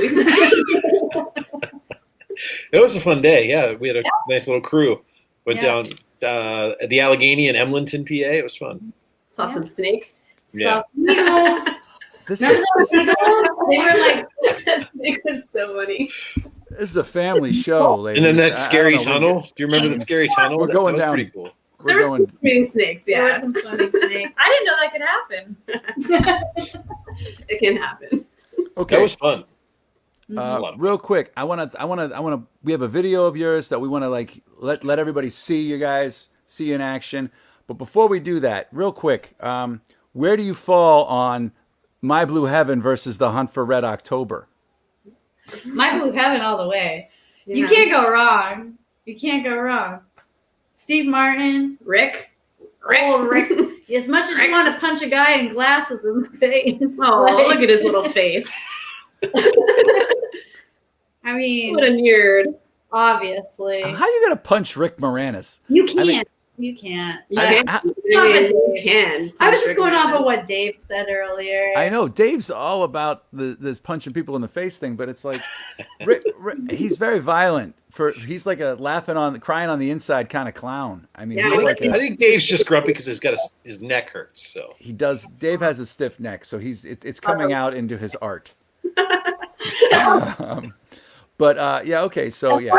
[SPEAKER 7] It was a fun day. Yeah, we had a nice little crew. Went
[SPEAKER 6] Yeah.
[SPEAKER 7] down the Allegheny in Emlenton, PA. It was fun.
[SPEAKER 4] saw some snakes.
[SPEAKER 7] Yeah.
[SPEAKER 6] Saw some eagles.
[SPEAKER 1] This
[SPEAKER 6] Remember
[SPEAKER 1] is,
[SPEAKER 6] those eagles? They were like,
[SPEAKER 4] It was so funny.
[SPEAKER 1] this is a family show, ladies.
[SPEAKER 7] And then
[SPEAKER 1] I
[SPEAKER 7] that
[SPEAKER 1] don't
[SPEAKER 7] scary
[SPEAKER 1] know,
[SPEAKER 7] tunnel. Do you remember the scary tunnel?
[SPEAKER 1] We're going
[SPEAKER 7] that was
[SPEAKER 1] down.
[SPEAKER 7] pretty cool.
[SPEAKER 4] There
[SPEAKER 1] We're
[SPEAKER 4] were
[SPEAKER 1] going.
[SPEAKER 4] some swimming snakes.
[SPEAKER 6] there were
[SPEAKER 4] Yeah,
[SPEAKER 6] some swimming snakes.
[SPEAKER 5] I didn't know that could happen.
[SPEAKER 4] it can happen.
[SPEAKER 1] Okay.
[SPEAKER 7] That was fun. a lot of
[SPEAKER 1] Real quick, I want to. We have a video of yours that we want to like let everybody see you guys, see you in action. But before we do that, real quick, where do you fall on My Blue Heaven versus The Hunt for Red October?
[SPEAKER 6] My Blue Heaven all the way. You
[SPEAKER 4] Yeah.
[SPEAKER 6] can't go wrong. You can't go wrong. Steve Martin.
[SPEAKER 4] Rick.
[SPEAKER 6] Oh, Rick. As much as you want to punch a guy in glasses in the face.
[SPEAKER 4] Oh,
[SPEAKER 6] like-
[SPEAKER 4] look at his little face.
[SPEAKER 6] I mean,
[SPEAKER 4] What a nerd.
[SPEAKER 6] obviously.
[SPEAKER 1] How you gonna punch Rick Moranis?
[SPEAKER 6] You can't.
[SPEAKER 1] I mean-
[SPEAKER 6] You can't.
[SPEAKER 4] You
[SPEAKER 1] I-
[SPEAKER 4] can.
[SPEAKER 1] I-
[SPEAKER 4] I mean, you can.
[SPEAKER 6] I was just going off of what Dave said earlier.
[SPEAKER 1] I know Dave's all about this punching people in the face thing, but it's like Rick, he's very violent. He's like a crying on the inside kind of clown. I mean,
[SPEAKER 4] Yeah,
[SPEAKER 1] he's
[SPEAKER 4] I
[SPEAKER 1] like
[SPEAKER 7] I think Dave's just grumpy because his neck hurts. So
[SPEAKER 1] he does. Dave has a stiff neck, so it's coming out into his art. But yeah, okay, so yeah,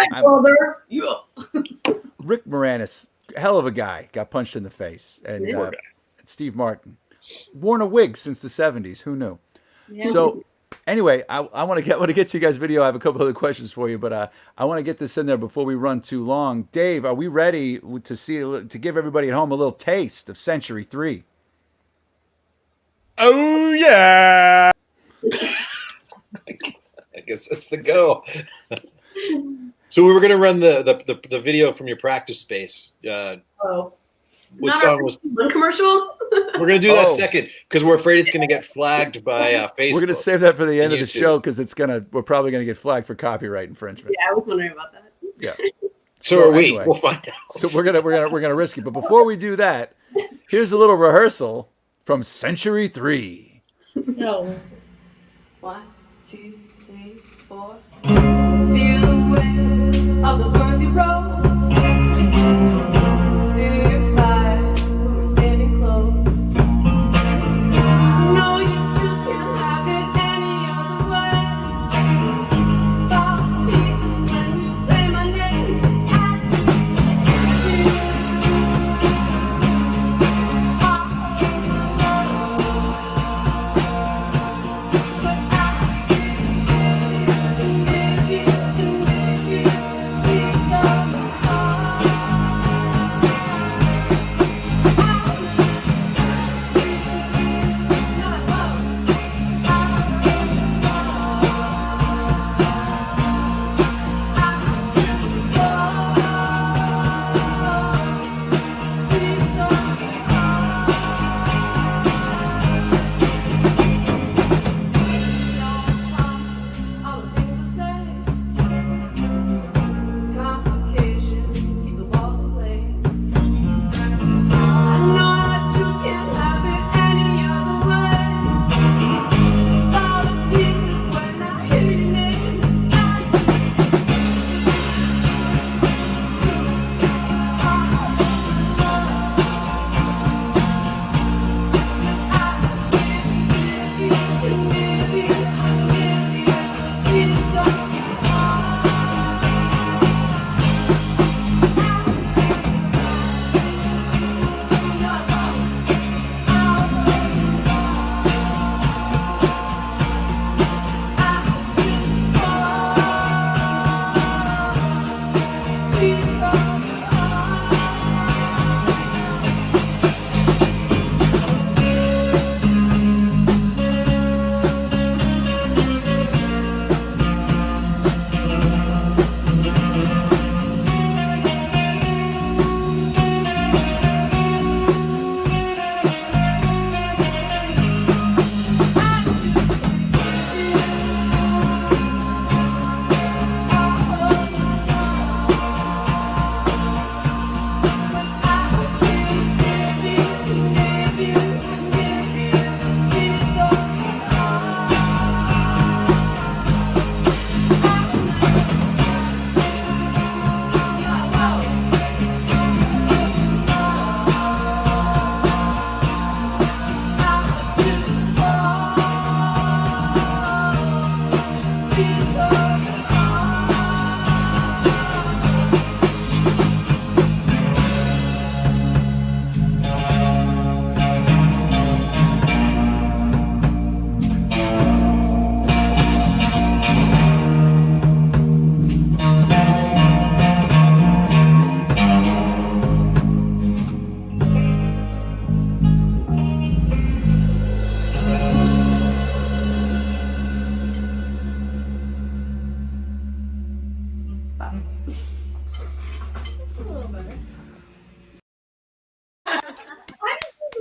[SPEAKER 1] Rick Moranis, hell of a guy, got punched in the face, and
[SPEAKER 7] Poor guy.
[SPEAKER 1] Steve Martin, worn a wig since the '70s. Who knew?
[SPEAKER 6] Yeah.
[SPEAKER 1] So anyway, I want to get to you guys' video. I have a couple other questions for you, but I want to get this in there before we run too long. Dave, are we ready to give everybody at home a little taste of Century 3?
[SPEAKER 2] Oh yeah.
[SPEAKER 7] I guess that's the go. So we were gonna run the video from your practice space.
[SPEAKER 4] Oh.
[SPEAKER 7] What
[SPEAKER 4] Not
[SPEAKER 7] song was?
[SPEAKER 4] One commercial?
[SPEAKER 7] We're gonna do that
[SPEAKER 1] Oh.
[SPEAKER 7] second because we're afraid it's gonna get flagged by Facebook.
[SPEAKER 1] We're gonna save that for the end of the
[SPEAKER 7] YouTube.
[SPEAKER 1] show because we're probably gonna get flagged for copyright infringement.
[SPEAKER 4] Yeah, I was wondering about that.
[SPEAKER 1] Yeah.
[SPEAKER 7] So are we.
[SPEAKER 1] anyway.
[SPEAKER 7] We'll find out.
[SPEAKER 1] So we're gonna risk it. But before we do that, here's a little rehearsal from Century 3.
[SPEAKER 6] No.
[SPEAKER 8] 1, 2, 3, 4. Feel the weight of the words you wrote. Feel your fire, we're standing close. No, you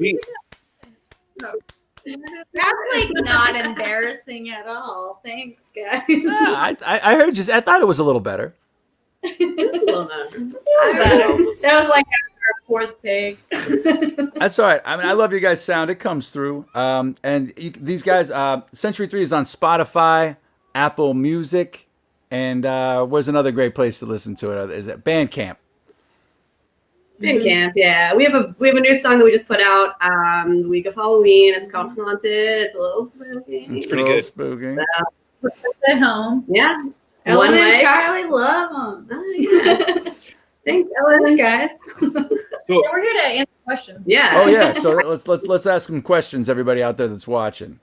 [SPEAKER 7] sweet.
[SPEAKER 6] That's like not embarrassing at all. Thanks, guys.
[SPEAKER 1] Yeah, I heard you. I thought it was a little better.
[SPEAKER 4] Just a little bit.
[SPEAKER 6] That was like our fourth take.
[SPEAKER 1] That's all right. I mean, I love your guys' sound. It comes through. And these guys, Century 3 is on Spotify, Apple Music, and where's another great place to listen to it? Is it Bandcamp?
[SPEAKER 4] Bandcamp, yeah. We have a new song that we just put out the week of Halloween. It's called Haunted. It's a little spooky.
[SPEAKER 7] It's pretty good.
[SPEAKER 1] Spooky.
[SPEAKER 5] At home.
[SPEAKER 4] Yeah.
[SPEAKER 6] Ellen
[SPEAKER 4] One
[SPEAKER 6] and
[SPEAKER 4] way.
[SPEAKER 6] Charlie love them.
[SPEAKER 4] Oh, yeah. Thanks,
[SPEAKER 6] Thanks,
[SPEAKER 4] Ellen.
[SPEAKER 6] guys.
[SPEAKER 5] Yeah, we're here to answer questions.
[SPEAKER 4] Yeah.
[SPEAKER 1] Oh yeah. So let's ask some questions, everybody out there that's watching.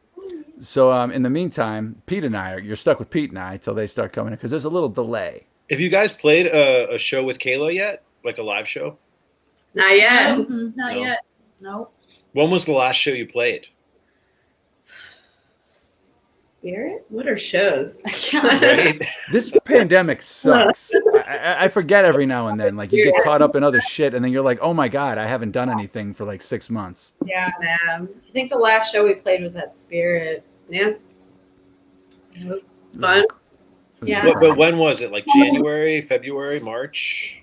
[SPEAKER 1] So in the meantime, Pete and I you're stuck with Pete and I till they start coming in because there's a little delay.
[SPEAKER 7] Have you guys played a show with Kayla yet? Like a live show?
[SPEAKER 4] Not yet.
[SPEAKER 5] Mm-mm, not
[SPEAKER 7] No.
[SPEAKER 5] yet.
[SPEAKER 6] Nope.
[SPEAKER 7] When was the last show you played?
[SPEAKER 6] Spirit?
[SPEAKER 4] What are shows?
[SPEAKER 7] Right?
[SPEAKER 1] This pandemic sucks. I forget every now and then. Like you get caught up in other shit, and then you're like, oh my god, I haven't done anything for like 6 months.
[SPEAKER 6] Yeah. I think the last show we played was at Spirit.
[SPEAKER 4] Yeah. It was fun.
[SPEAKER 6] Yeah.
[SPEAKER 7] But when was it? Like January, February, March?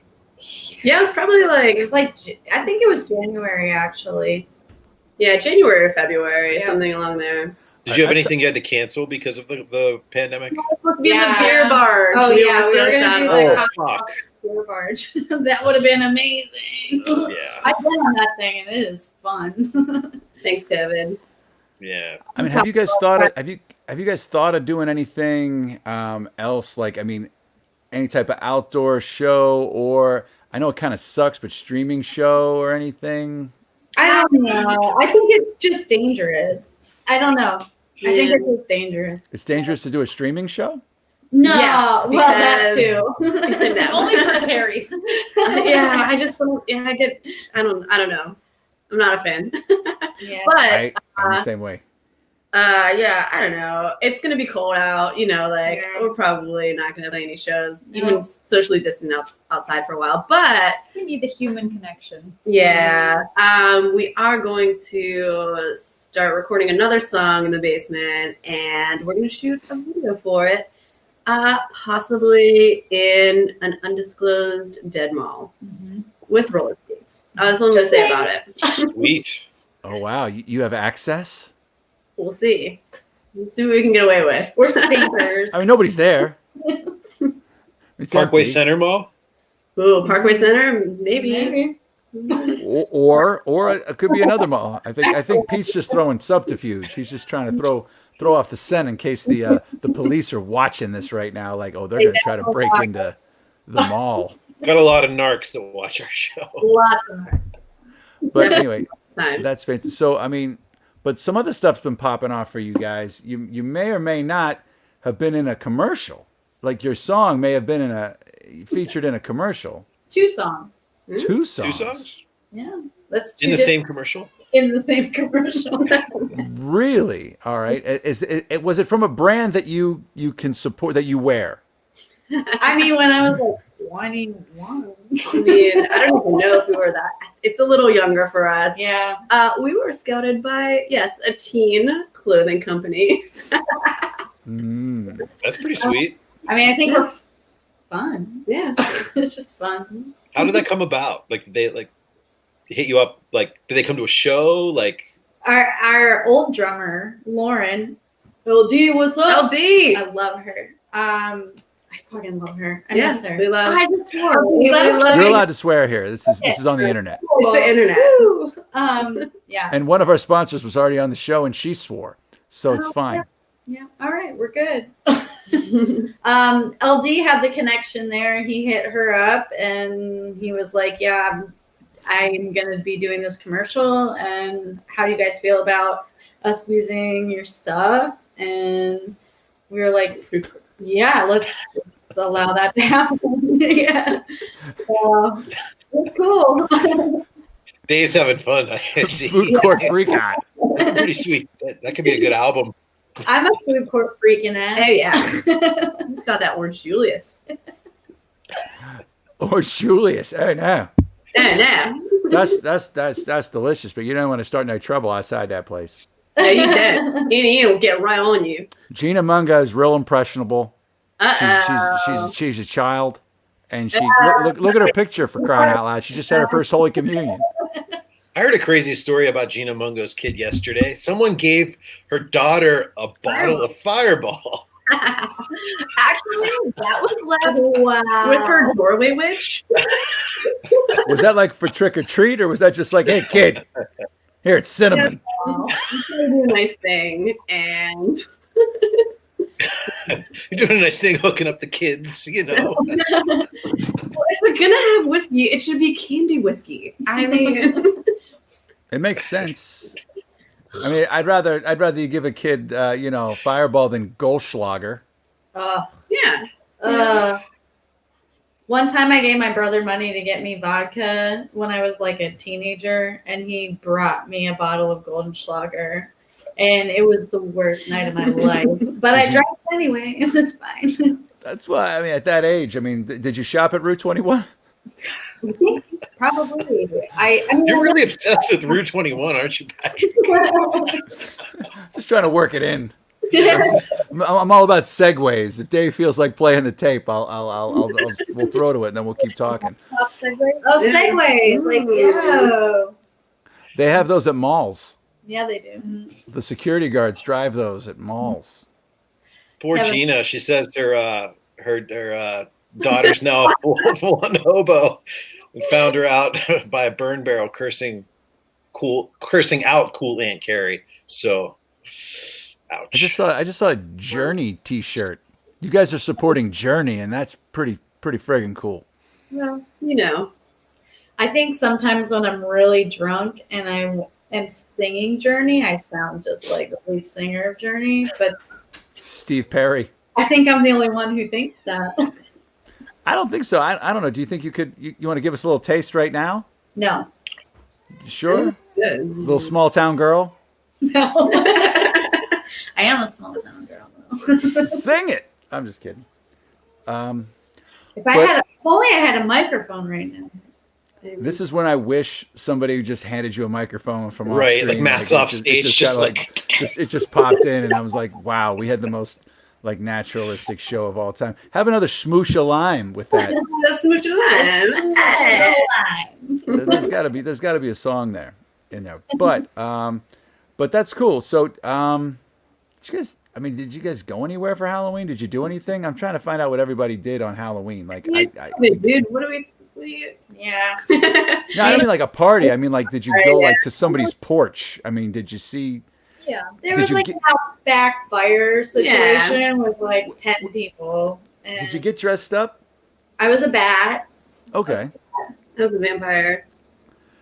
[SPEAKER 4] Yeah, it was probably like
[SPEAKER 6] It was like, I think it was January actually.
[SPEAKER 4] January or February,
[SPEAKER 6] Yeah.
[SPEAKER 4] something along there.
[SPEAKER 7] Did you have anything you had to cancel because of the pandemic?
[SPEAKER 4] It was supposed to be in the
[SPEAKER 6] Yeah.
[SPEAKER 4] beer barge.
[SPEAKER 6] Oh, yeah, we were
[SPEAKER 4] so
[SPEAKER 6] gonna
[SPEAKER 4] sad
[SPEAKER 6] do
[SPEAKER 4] about
[SPEAKER 6] the
[SPEAKER 4] it.
[SPEAKER 7] Oh, fuck.
[SPEAKER 6] Beer barge. That would have been amazing.
[SPEAKER 7] Yeah.
[SPEAKER 6] I've been on that thing and it is fun.
[SPEAKER 4] Thanks, Kevin.
[SPEAKER 7] Yeah.
[SPEAKER 1] I mean, have you guys thought of doing anything else? Like, I mean, any type of outdoor show, or I know it kind of sucks, but streaming show or anything?
[SPEAKER 6] I don't know. I think it's just dangerous. I don't know. I think it's just dangerous.
[SPEAKER 1] It's dangerous to do a streaming show.
[SPEAKER 6] No,
[SPEAKER 4] Yes,
[SPEAKER 6] well that
[SPEAKER 4] because-
[SPEAKER 6] too.
[SPEAKER 5] Only for Carrie.
[SPEAKER 4] Yeah, I just don't. Yeah, I don't know. I'm not a fan.
[SPEAKER 6] Yeah.
[SPEAKER 4] But
[SPEAKER 1] I'm the same way.
[SPEAKER 4] yeah, I don't know. It's gonna be cold out. Like
[SPEAKER 6] Yeah.
[SPEAKER 4] we're probably not gonna play any shows,
[SPEAKER 6] No.
[SPEAKER 4] even socially distant outside for a while. But
[SPEAKER 5] We need the human connection.
[SPEAKER 4] yeah, we are going to start recording another song in the basement, and we're gonna shoot a video for it, possibly in an undisclosed dead mall with roller skates. That's what I'm gonna
[SPEAKER 6] Just
[SPEAKER 4] say
[SPEAKER 6] saying.
[SPEAKER 4] about it.
[SPEAKER 7] Sweet.
[SPEAKER 1] Oh wow, you have access?
[SPEAKER 4] We'll see. We'll see what we can get away with.
[SPEAKER 6] We're stinkers.
[SPEAKER 1] I mean, nobody's there. It's
[SPEAKER 7] Parkway
[SPEAKER 1] empty.
[SPEAKER 7] Center Mall?
[SPEAKER 4] Ooh, Parkway Center, maybe.
[SPEAKER 1] Or it could be another mall. I think Pete's just throwing subterfuge. He's just trying to throw off the scent in case the police are watching this right now. Like, oh, they're gonna try to break into the mall.
[SPEAKER 7] Got a lot of narcs that watch our show.
[SPEAKER 6] Lots of them.
[SPEAKER 1] But anyway,
[SPEAKER 4] Time.
[SPEAKER 1] that's fantastic. So I mean, but some other stuff's been popping off for you guys. You may or may not have been in a commercial. Like your song may have been featured in a commercial.
[SPEAKER 6] 2 songs.
[SPEAKER 1] 2 songs.
[SPEAKER 7] 2 songs?
[SPEAKER 6] Yeah. That's 2
[SPEAKER 7] In the same commercial?
[SPEAKER 6] in the same commercial.
[SPEAKER 1] Really? All right. Was it from a brand that you can support, that you wear?
[SPEAKER 6] I mean, when I was like 21.
[SPEAKER 4] I mean, I don't even know if we were that. It's a little younger for us.
[SPEAKER 6] Yeah.
[SPEAKER 4] We were scouted by, yes, a teen clothing company.
[SPEAKER 1] Mm.
[SPEAKER 7] That's pretty sweet.
[SPEAKER 6] I mean, I think we're fun.
[SPEAKER 4] Yeah.
[SPEAKER 6] It's just fun.
[SPEAKER 7] How did that come about? Like, did they hit you up? Like, did they come to a show? Like,
[SPEAKER 6] Our old drummer, Lauren, LD, what's up?
[SPEAKER 4] LD.
[SPEAKER 6] I love her. I fucking love her. I
[SPEAKER 4] Yeah,
[SPEAKER 6] miss her.
[SPEAKER 4] we love-
[SPEAKER 6] I just swore.
[SPEAKER 4] We
[SPEAKER 6] Is that
[SPEAKER 4] love-
[SPEAKER 6] okay?
[SPEAKER 1] You're allowed to swear here. This is on the internet.
[SPEAKER 4] It's the internet.
[SPEAKER 6] Woo! Yeah.
[SPEAKER 1] And one of our sponsors was already on the show, and she swore, so it's
[SPEAKER 6] Oh,
[SPEAKER 1] fine.
[SPEAKER 6] Yeah. All right, we're good. LD had the connection there. He hit her up and he was like, yeah, I'm going to be doing this commercial. And how do you guys feel about us using your stuff? And we were like, yeah, let's allow that to happen. Yeah. So it's cool.
[SPEAKER 7] Dave's having fun. I see.
[SPEAKER 1] Food court freak out.
[SPEAKER 7] That's pretty sweet. That could be a good album.
[SPEAKER 6] I'm a food court freak in it.
[SPEAKER 4] Hey, yeah. It's got that Orange Julius.
[SPEAKER 1] Or Julius. Hey, now.
[SPEAKER 4] Yeah, no.
[SPEAKER 1] That's delicious, but you don't want to start no trouble outside that place.
[SPEAKER 4] Yeah, you dead. It'll get right on you.
[SPEAKER 1] Gina Munga is real impressionable.
[SPEAKER 4] Uh-oh.
[SPEAKER 1] She's a child, and she look at her picture, for crying out loud. She just had her first Holy Communion.
[SPEAKER 7] I heard a crazy story about Gina Mungo's kid yesterday. Someone gave her daughter a bottle of Fireball.
[SPEAKER 4] Actually, that was left
[SPEAKER 6] Wow.
[SPEAKER 4] with her doorway witch.
[SPEAKER 1] Was that like for trick or treat, or was that just like, hey kid, here it's cinnamon?
[SPEAKER 4] I'm trying to do a nice thing, and
[SPEAKER 7] You're doing a nice thing hooking up the kids, you know.
[SPEAKER 4] well, if we're gonna have whiskey, it should be candy whiskey. I mean,
[SPEAKER 1] It makes sense. I mean, I'd rather you give a kid, Fireball than Goldschlager.
[SPEAKER 4] yeah.
[SPEAKER 6] One time I gave my brother money to get me vodka when I was like a teenager, and he brought me a bottle of Goldenschlager, and it was the worst night of my life. But I drank it anyway. It was fine.
[SPEAKER 1] That's why. I mean, at that age, I mean, did you shop at Route 21?
[SPEAKER 6] Probably. I mean,
[SPEAKER 7] You're really obsessed with Rue 21, aren't you, Patrick?
[SPEAKER 1] Just trying to work it in. I'm all about segues. If Dave feels like playing the tape, we'll throw to it, and then we'll keep talking.
[SPEAKER 6] Oh, Segway. Like, yeah.
[SPEAKER 1] They have those at malls.
[SPEAKER 6] Yeah, they do.
[SPEAKER 1] The security guards drive those at malls.
[SPEAKER 7] Poor
[SPEAKER 6] Yeah, but-
[SPEAKER 7] Gina. She says her daughter's now a full-on hobo, and found her out by a burn barrel cursing out cool Aunt Carrie. So, ouch.
[SPEAKER 1] I just saw a Journey T-shirt. You guys are supporting Journey, and that's pretty friggin' cool.
[SPEAKER 4] Well, you know.
[SPEAKER 6] I think sometimes when I'm really drunk and I am singing Journey, I sound just like the lead singer of Journey. But
[SPEAKER 1] Steve Perry.
[SPEAKER 6] I think I'm the only one who thinks that.
[SPEAKER 1] I don't think so. I don't know. Do you think you want to give us a little taste right now?
[SPEAKER 6] No.
[SPEAKER 1] You sure?
[SPEAKER 4] Good.
[SPEAKER 1] Little small town girl?
[SPEAKER 6] No. I am a small town girl, though.
[SPEAKER 1] Sing it. I'm just kidding.
[SPEAKER 6] If only I had a microphone right now.
[SPEAKER 1] This is when I wish somebody just handed you a microphone from off
[SPEAKER 7] Right,
[SPEAKER 1] screen.
[SPEAKER 7] like Matt's off stage, just
[SPEAKER 1] it just popped in, and I was like, wow, we had the most like naturalistic show of all time. Have another smoosh a lime with that.
[SPEAKER 4] That's much of
[SPEAKER 1] There's got to be a song there in there. But that's cool. So did you guys go anywhere for Halloween? Did you do anything? I'm trying to find out what everybody did on Halloween. Like
[SPEAKER 4] dude, what do we?
[SPEAKER 6] Yeah.
[SPEAKER 1] No, I don't mean like a party. I mean, like, did you go like to somebody's porch? I mean, did you see?
[SPEAKER 6] Yeah. There
[SPEAKER 1] Did
[SPEAKER 6] was
[SPEAKER 1] you
[SPEAKER 6] like
[SPEAKER 1] get-
[SPEAKER 6] an outback fire situation with like 10 people. And
[SPEAKER 1] Did you get dressed up?
[SPEAKER 6] I was a bat.
[SPEAKER 1] Okay.
[SPEAKER 4] I was a vampire.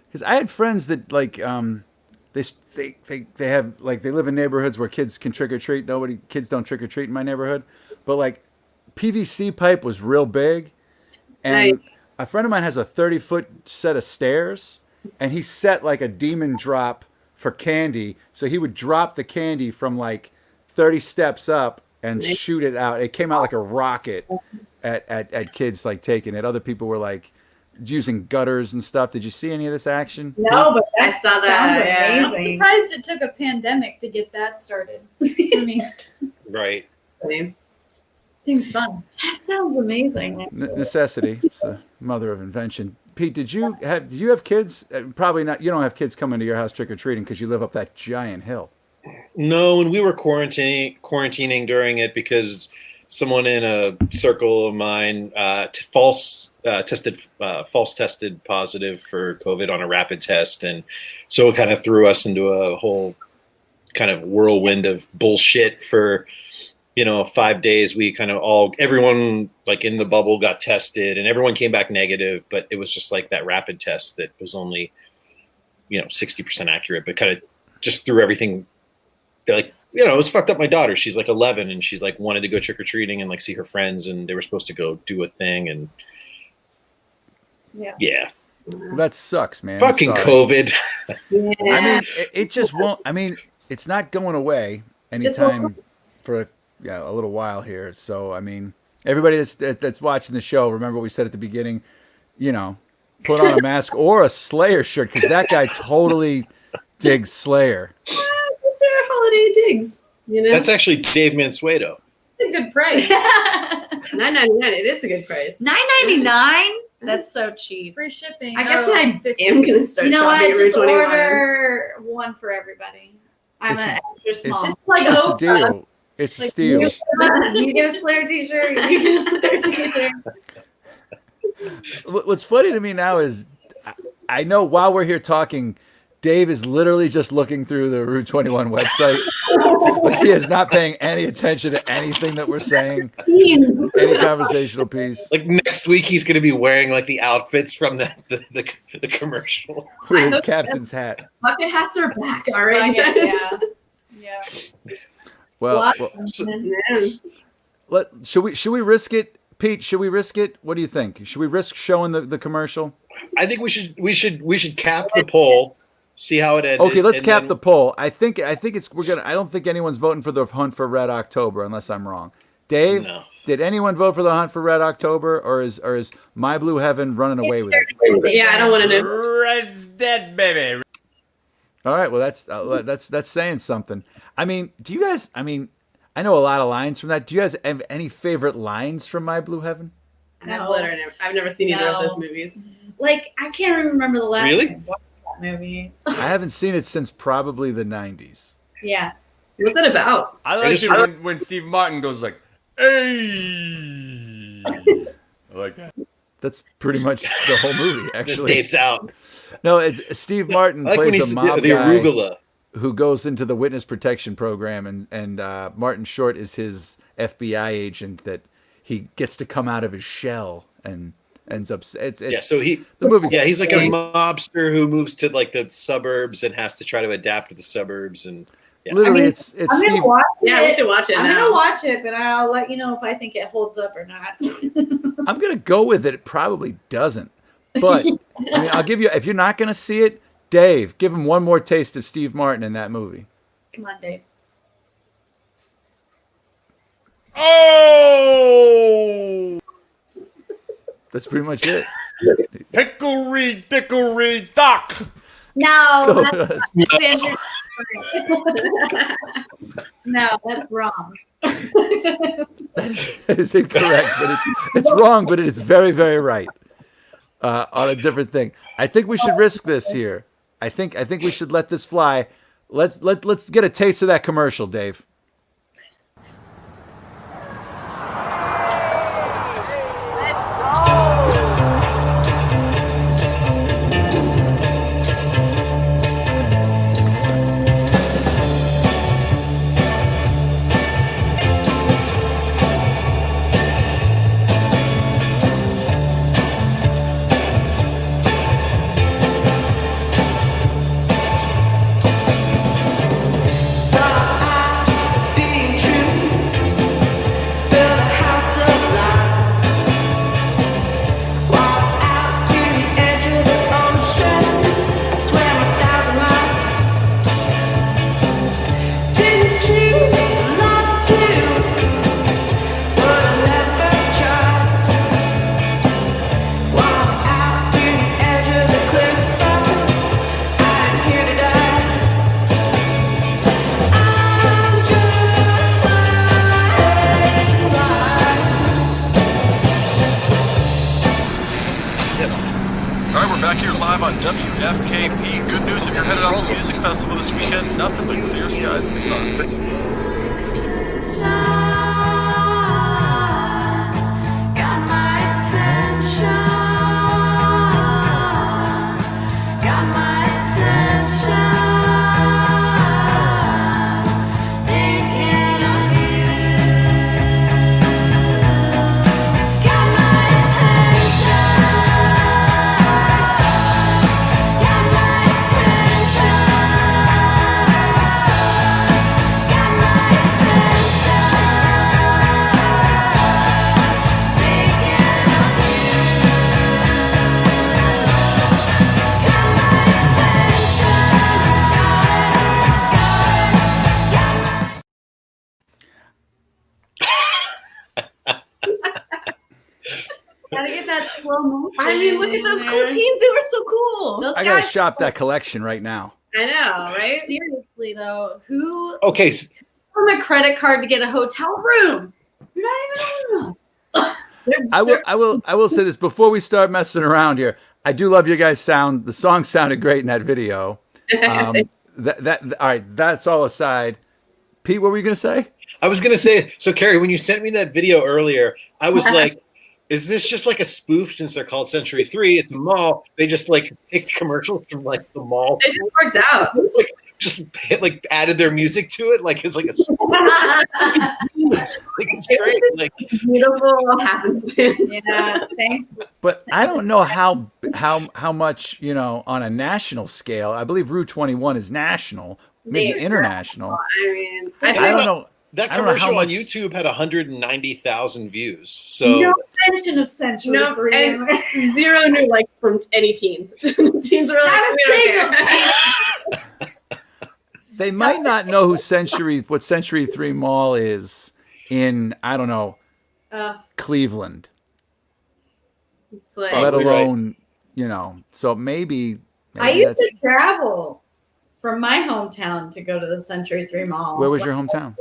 [SPEAKER 1] Because I had friends that like they have like they live in neighborhoods where kids can trick or treat. Kids don't trick or treat in my neighborhood, but like PVC pipe was real big, and a friend of mine has a 30-foot set of stairs, and he set like a demon drop for candy. So he would drop the candy from like 30 steps up and shoot it out. It came out like a rocket at kids like taking it. Other people were like using gutters and stuff. Did you see any of this action?
[SPEAKER 6] No, but
[SPEAKER 4] I
[SPEAKER 6] that
[SPEAKER 4] saw that,
[SPEAKER 6] sounds
[SPEAKER 4] yeah.
[SPEAKER 5] I'm
[SPEAKER 6] amazing.
[SPEAKER 5] surprised it took a pandemic to get that started. I mean,
[SPEAKER 7] Right.
[SPEAKER 5] seems fun.
[SPEAKER 6] That sounds amazing.
[SPEAKER 1] Necessity. It's the mother of invention. Pete, do you have kids? Probably not. You don't have kids coming to your house trick or treating because you live up that giant hill.
[SPEAKER 7] No, and we were quarantining during it because someone in a circle of mine tested positive for COVID on a rapid test, and so it kind of threw us into a whole kind of whirlwind of bullshit for 5 days. We kind of everyone like in the bubble got tested, and everyone came back negative, but it was just like that rapid test that was only 60% accurate, but kind of just threw everything. Like, it was fucked up. My daughter, she's like 11, and she's like wanted to go trick or treating and like see her friends, and they were supposed to go do a thing, and yeah.
[SPEAKER 1] Well, that sucks, man.
[SPEAKER 7] Fucking
[SPEAKER 1] I'm sorry.
[SPEAKER 7] COVID.
[SPEAKER 4] Yeah.
[SPEAKER 1] I mean, it just won't. I mean, it's not going away anytime for a little while here. So, I mean, everybody that's watching the show, remember what we said at the beginning. put on a mask or a Slayer shirt because that guy totally digs Slayer.
[SPEAKER 4] It's your holiday digs. You know,
[SPEAKER 7] That's actually Dave Mansueto.
[SPEAKER 5] It's a good price.
[SPEAKER 4] $9.99. It is a good price.
[SPEAKER 6] $9.99. That's so cheap.
[SPEAKER 5] Free shipping.
[SPEAKER 4] I guess
[SPEAKER 5] Oh,
[SPEAKER 4] I
[SPEAKER 5] 50.
[SPEAKER 4] am gonna start
[SPEAKER 6] You know what?
[SPEAKER 4] shopping at Route
[SPEAKER 6] Just
[SPEAKER 4] 21.
[SPEAKER 6] order one for everybody. I'm
[SPEAKER 1] It's-
[SPEAKER 6] an extra small.
[SPEAKER 5] It's like
[SPEAKER 1] It's a
[SPEAKER 5] Oprah.
[SPEAKER 1] deal. It's a
[SPEAKER 5] Like,
[SPEAKER 1] steal.
[SPEAKER 6] You get a Slayer t-shirt. You get a Slayer t-shirt.
[SPEAKER 1] What's funny to me now is I know while we're here talking, Dave is literally just looking through the Route 21 website. Like he is not paying any attention to anything that we're saying, any conversational piece
[SPEAKER 7] Like next week, he's going to be wearing like the outfits from the commercial.
[SPEAKER 1] with his captain's hat.
[SPEAKER 4] Bucket hats are back, all right?
[SPEAKER 6] Yeah. Yeah.
[SPEAKER 1] Well,
[SPEAKER 6] What?
[SPEAKER 1] should we risk it, Pete? Should we risk it? What do you think? Should we risk showing the commercial?
[SPEAKER 7] I think we should cap the poll, see how it ended.
[SPEAKER 1] Okay, let's
[SPEAKER 7] and
[SPEAKER 1] cap
[SPEAKER 7] then-
[SPEAKER 1] the poll. I think I don't think anyone's voting for the Hunt for Red October unless I'm wrong. Dave,
[SPEAKER 7] No.
[SPEAKER 1] did anyone vote for the Hunt for Red October, or is My Blue Heaven running away with it?
[SPEAKER 4] Yeah, I don't want to know.
[SPEAKER 2] Red's dead, baby.
[SPEAKER 1] All right, well that's saying something. I mean, do you guys? I mean, I know a lot of lines from that. Do you guys have any favorite lines from My Blue Heaven?
[SPEAKER 4] I've never seen either of
[SPEAKER 6] No.
[SPEAKER 4] those movies.
[SPEAKER 6] Like, I can't even remember the last
[SPEAKER 7] Really?
[SPEAKER 6] time I watched that movie.
[SPEAKER 1] I haven't seen it since probably the '90s.
[SPEAKER 6] Yeah.
[SPEAKER 4] What's that about?
[SPEAKER 2] I like it when Steve Martin goes like, "Hey." I like that.
[SPEAKER 1] That's pretty much the whole movie, actually.
[SPEAKER 7] Dave's out.
[SPEAKER 1] No, it's Steve Martin
[SPEAKER 7] I like when
[SPEAKER 1] plays
[SPEAKER 7] he's
[SPEAKER 1] a mob
[SPEAKER 7] the
[SPEAKER 1] guy
[SPEAKER 7] arugula.
[SPEAKER 1] who goes into the witness protection program, and Martin Short is his FBI agent that he gets to come out of his shell and ends up. It's
[SPEAKER 7] Yeah, so
[SPEAKER 1] the movie.
[SPEAKER 7] yeah, he's like a mobster who moves to like the suburbs and has to try to adapt to the suburbs and yeah.
[SPEAKER 1] Literally,
[SPEAKER 6] I mean,
[SPEAKER 1] it's
[SPEAKER 6] I'm
[SPEAKER 1] Steve.
[SPEAKER 6] gonna watch it.
[SPEAKER 4] Yeah, we should watch it
[SPEAKER 6] I'm
[SPEAKER 4] now.
[SPEAKER 6] gonna watch it, but I'll let you know if I think it holds up or not.
[SPEAKER 1] I'm gonna go with it. It probably doesn't, but I mean, I'll give you. If you're not gonna see it, Dave, give him one more taste of Steve Martin in that movie.
[SPEAKER 6] Come on, Dave.
[SPEAKER 2] Oh!
[SPEAKER 1] That's pretty much it.
[SPEAKER 2] Hickory dickory dock.
[SPEAKER 6] No,
[SPEAKER 1] So,
[SPEAKER 6] that's Andrew. No, that's wrong.
[SPEAKER 1] that is incorrect, but it's wrong, but it is very, very right. On a different thing. I think we should risk this here. I think we should let this fly. Let's get a taste of that commercial, Dave.
[SPEAKER 8] Being true, build a house of lies. Walk out to the edge of the ocean. I swam 1,000 miles. Didn't choose to love to, but I never tried. Walk out to the edge of the cliff. I'm here to die.
[SPEAKER 9] All right, we're back here live on WFKP. Good news if you're headed out to the music festival this weekend. Nothing but clear skies and sun.
[SPEAKER 8] Got my attention. Got my attention. Thinking of you. Got my attention. Got my attention. Got my
[SPEAKER 6] that slow motion.
[SPEAKER 4] I mean, look at those cool
[SPEAKER 6] there.
[SPEAKER 4] teens. They were so cool.
[SPEAKER 6] Those
[SPEAKER 1] I gotta
[SPEAKER 6] guys-
[SPEAKER 1] shop that collection right now.
[SPEAKER 4] I know, right?
[SPEAKER 6] Seriously though, who
[SPEAKER 7] Okay,
[SPEAKER 6] from a credit card to get a hotel room? You're not even on them.
[SPEAKER 1] I will say this before we start messing around here. I do love your guys' sound. The song sounded great in that video. All right, that's all aside. Pete, what were you gonna say?
[SPEAKER 7] I was gonna say, so Carrie, when you sent me that video earlier, I was like, is this just like a spoof since they're called Century 3? It's a mall. They just like take commercials from like the mall.
[SPEAKER 4] It just works out.
[SPEAKER 7] Like, just like added their music to it. Like it's like it's great. Like
[SPEAKER 4] Beautiful happenstance.
[SPEAKER 6] Yeah, thanks.
[SPEAKER 1] But I don't know how much, you know, on a national scale. I believe Rue 21 is national, maybe
[SPEAKER 4] Yeah.
[SPEAKER 1] international.
[SPEAKER 4] I mean,
[SPEAKER 1] I don't know.
[SPEAKER 7] that
[SPEAKER 1] I don't know how
[SPEAKER 7] commercial on
[SPEAKER 1] much-
[SPEAKER 7] YouTube had 190,000 views. So
[SPEAKER 6] No mention of Century
[SPEAKER 4] No,
[SPEAKER 6] 3.
[SPEAKER 4] and zero new likes from any teens. Teens were like,
[SPEAKER 6] Not a
[SPEAKER 4] we
[SPEAKER 6] single
[SPEAKER 4] don't care.
[SPEAKER 1] They might not know what Century 3 Mall is in, I don't know, Cleveland,
[SPEAKER 4] It's like,
[SPEAKER 1] let
[SPEAKER 7] Probably right.
[SPEAKER 1] alone, you know. So maybe
[SPEAKER 6] I used
[SPEAKER 1] that's
[SPEAKER 6] to travel from my hometown to go to the Century 3 Mall.
[SPEAKER 1] where was your hometown?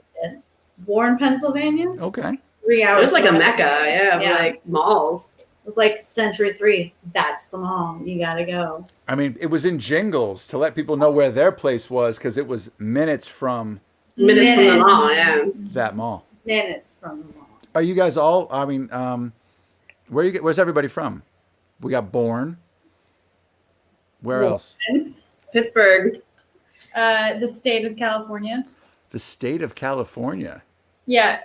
[SPEAKER 6] Warren, Pennsylvania.
[SPEAKER 1] Okay.
[SPEAKER 6] 3 hours.
[SPEAKER 4] it was like a
[SPEAKER 6] away.
[SPEAKER 4] mecca, yeah, of
[SPEAKER 6] Yeah.
[SPEAKER 4] like malls.
[SPEAKER 6] It was like Century 3. That's the mall. You gotta go.
[SPEAKER 1] I mean, it was in Jingles to let people know where their place was because it was minutes from
[SPEAKER 4] Minutes from the
[SPEAKER 6] Minutes.
[SPEAKER 4] mall, yeah.
[SPEAKER 1] that mall.
[SPEAKER 6] Minutes from the mall.
[SPEAKER 1] Are you guys all? I mean, where's everybody from? We got Bourne. Where else?
[SPEAKER 4] Pittsburgh.
[SPEAKER 5] The state of California.
[SPEAKER 1] The state of California.
[SPEAKER 5] Yeah,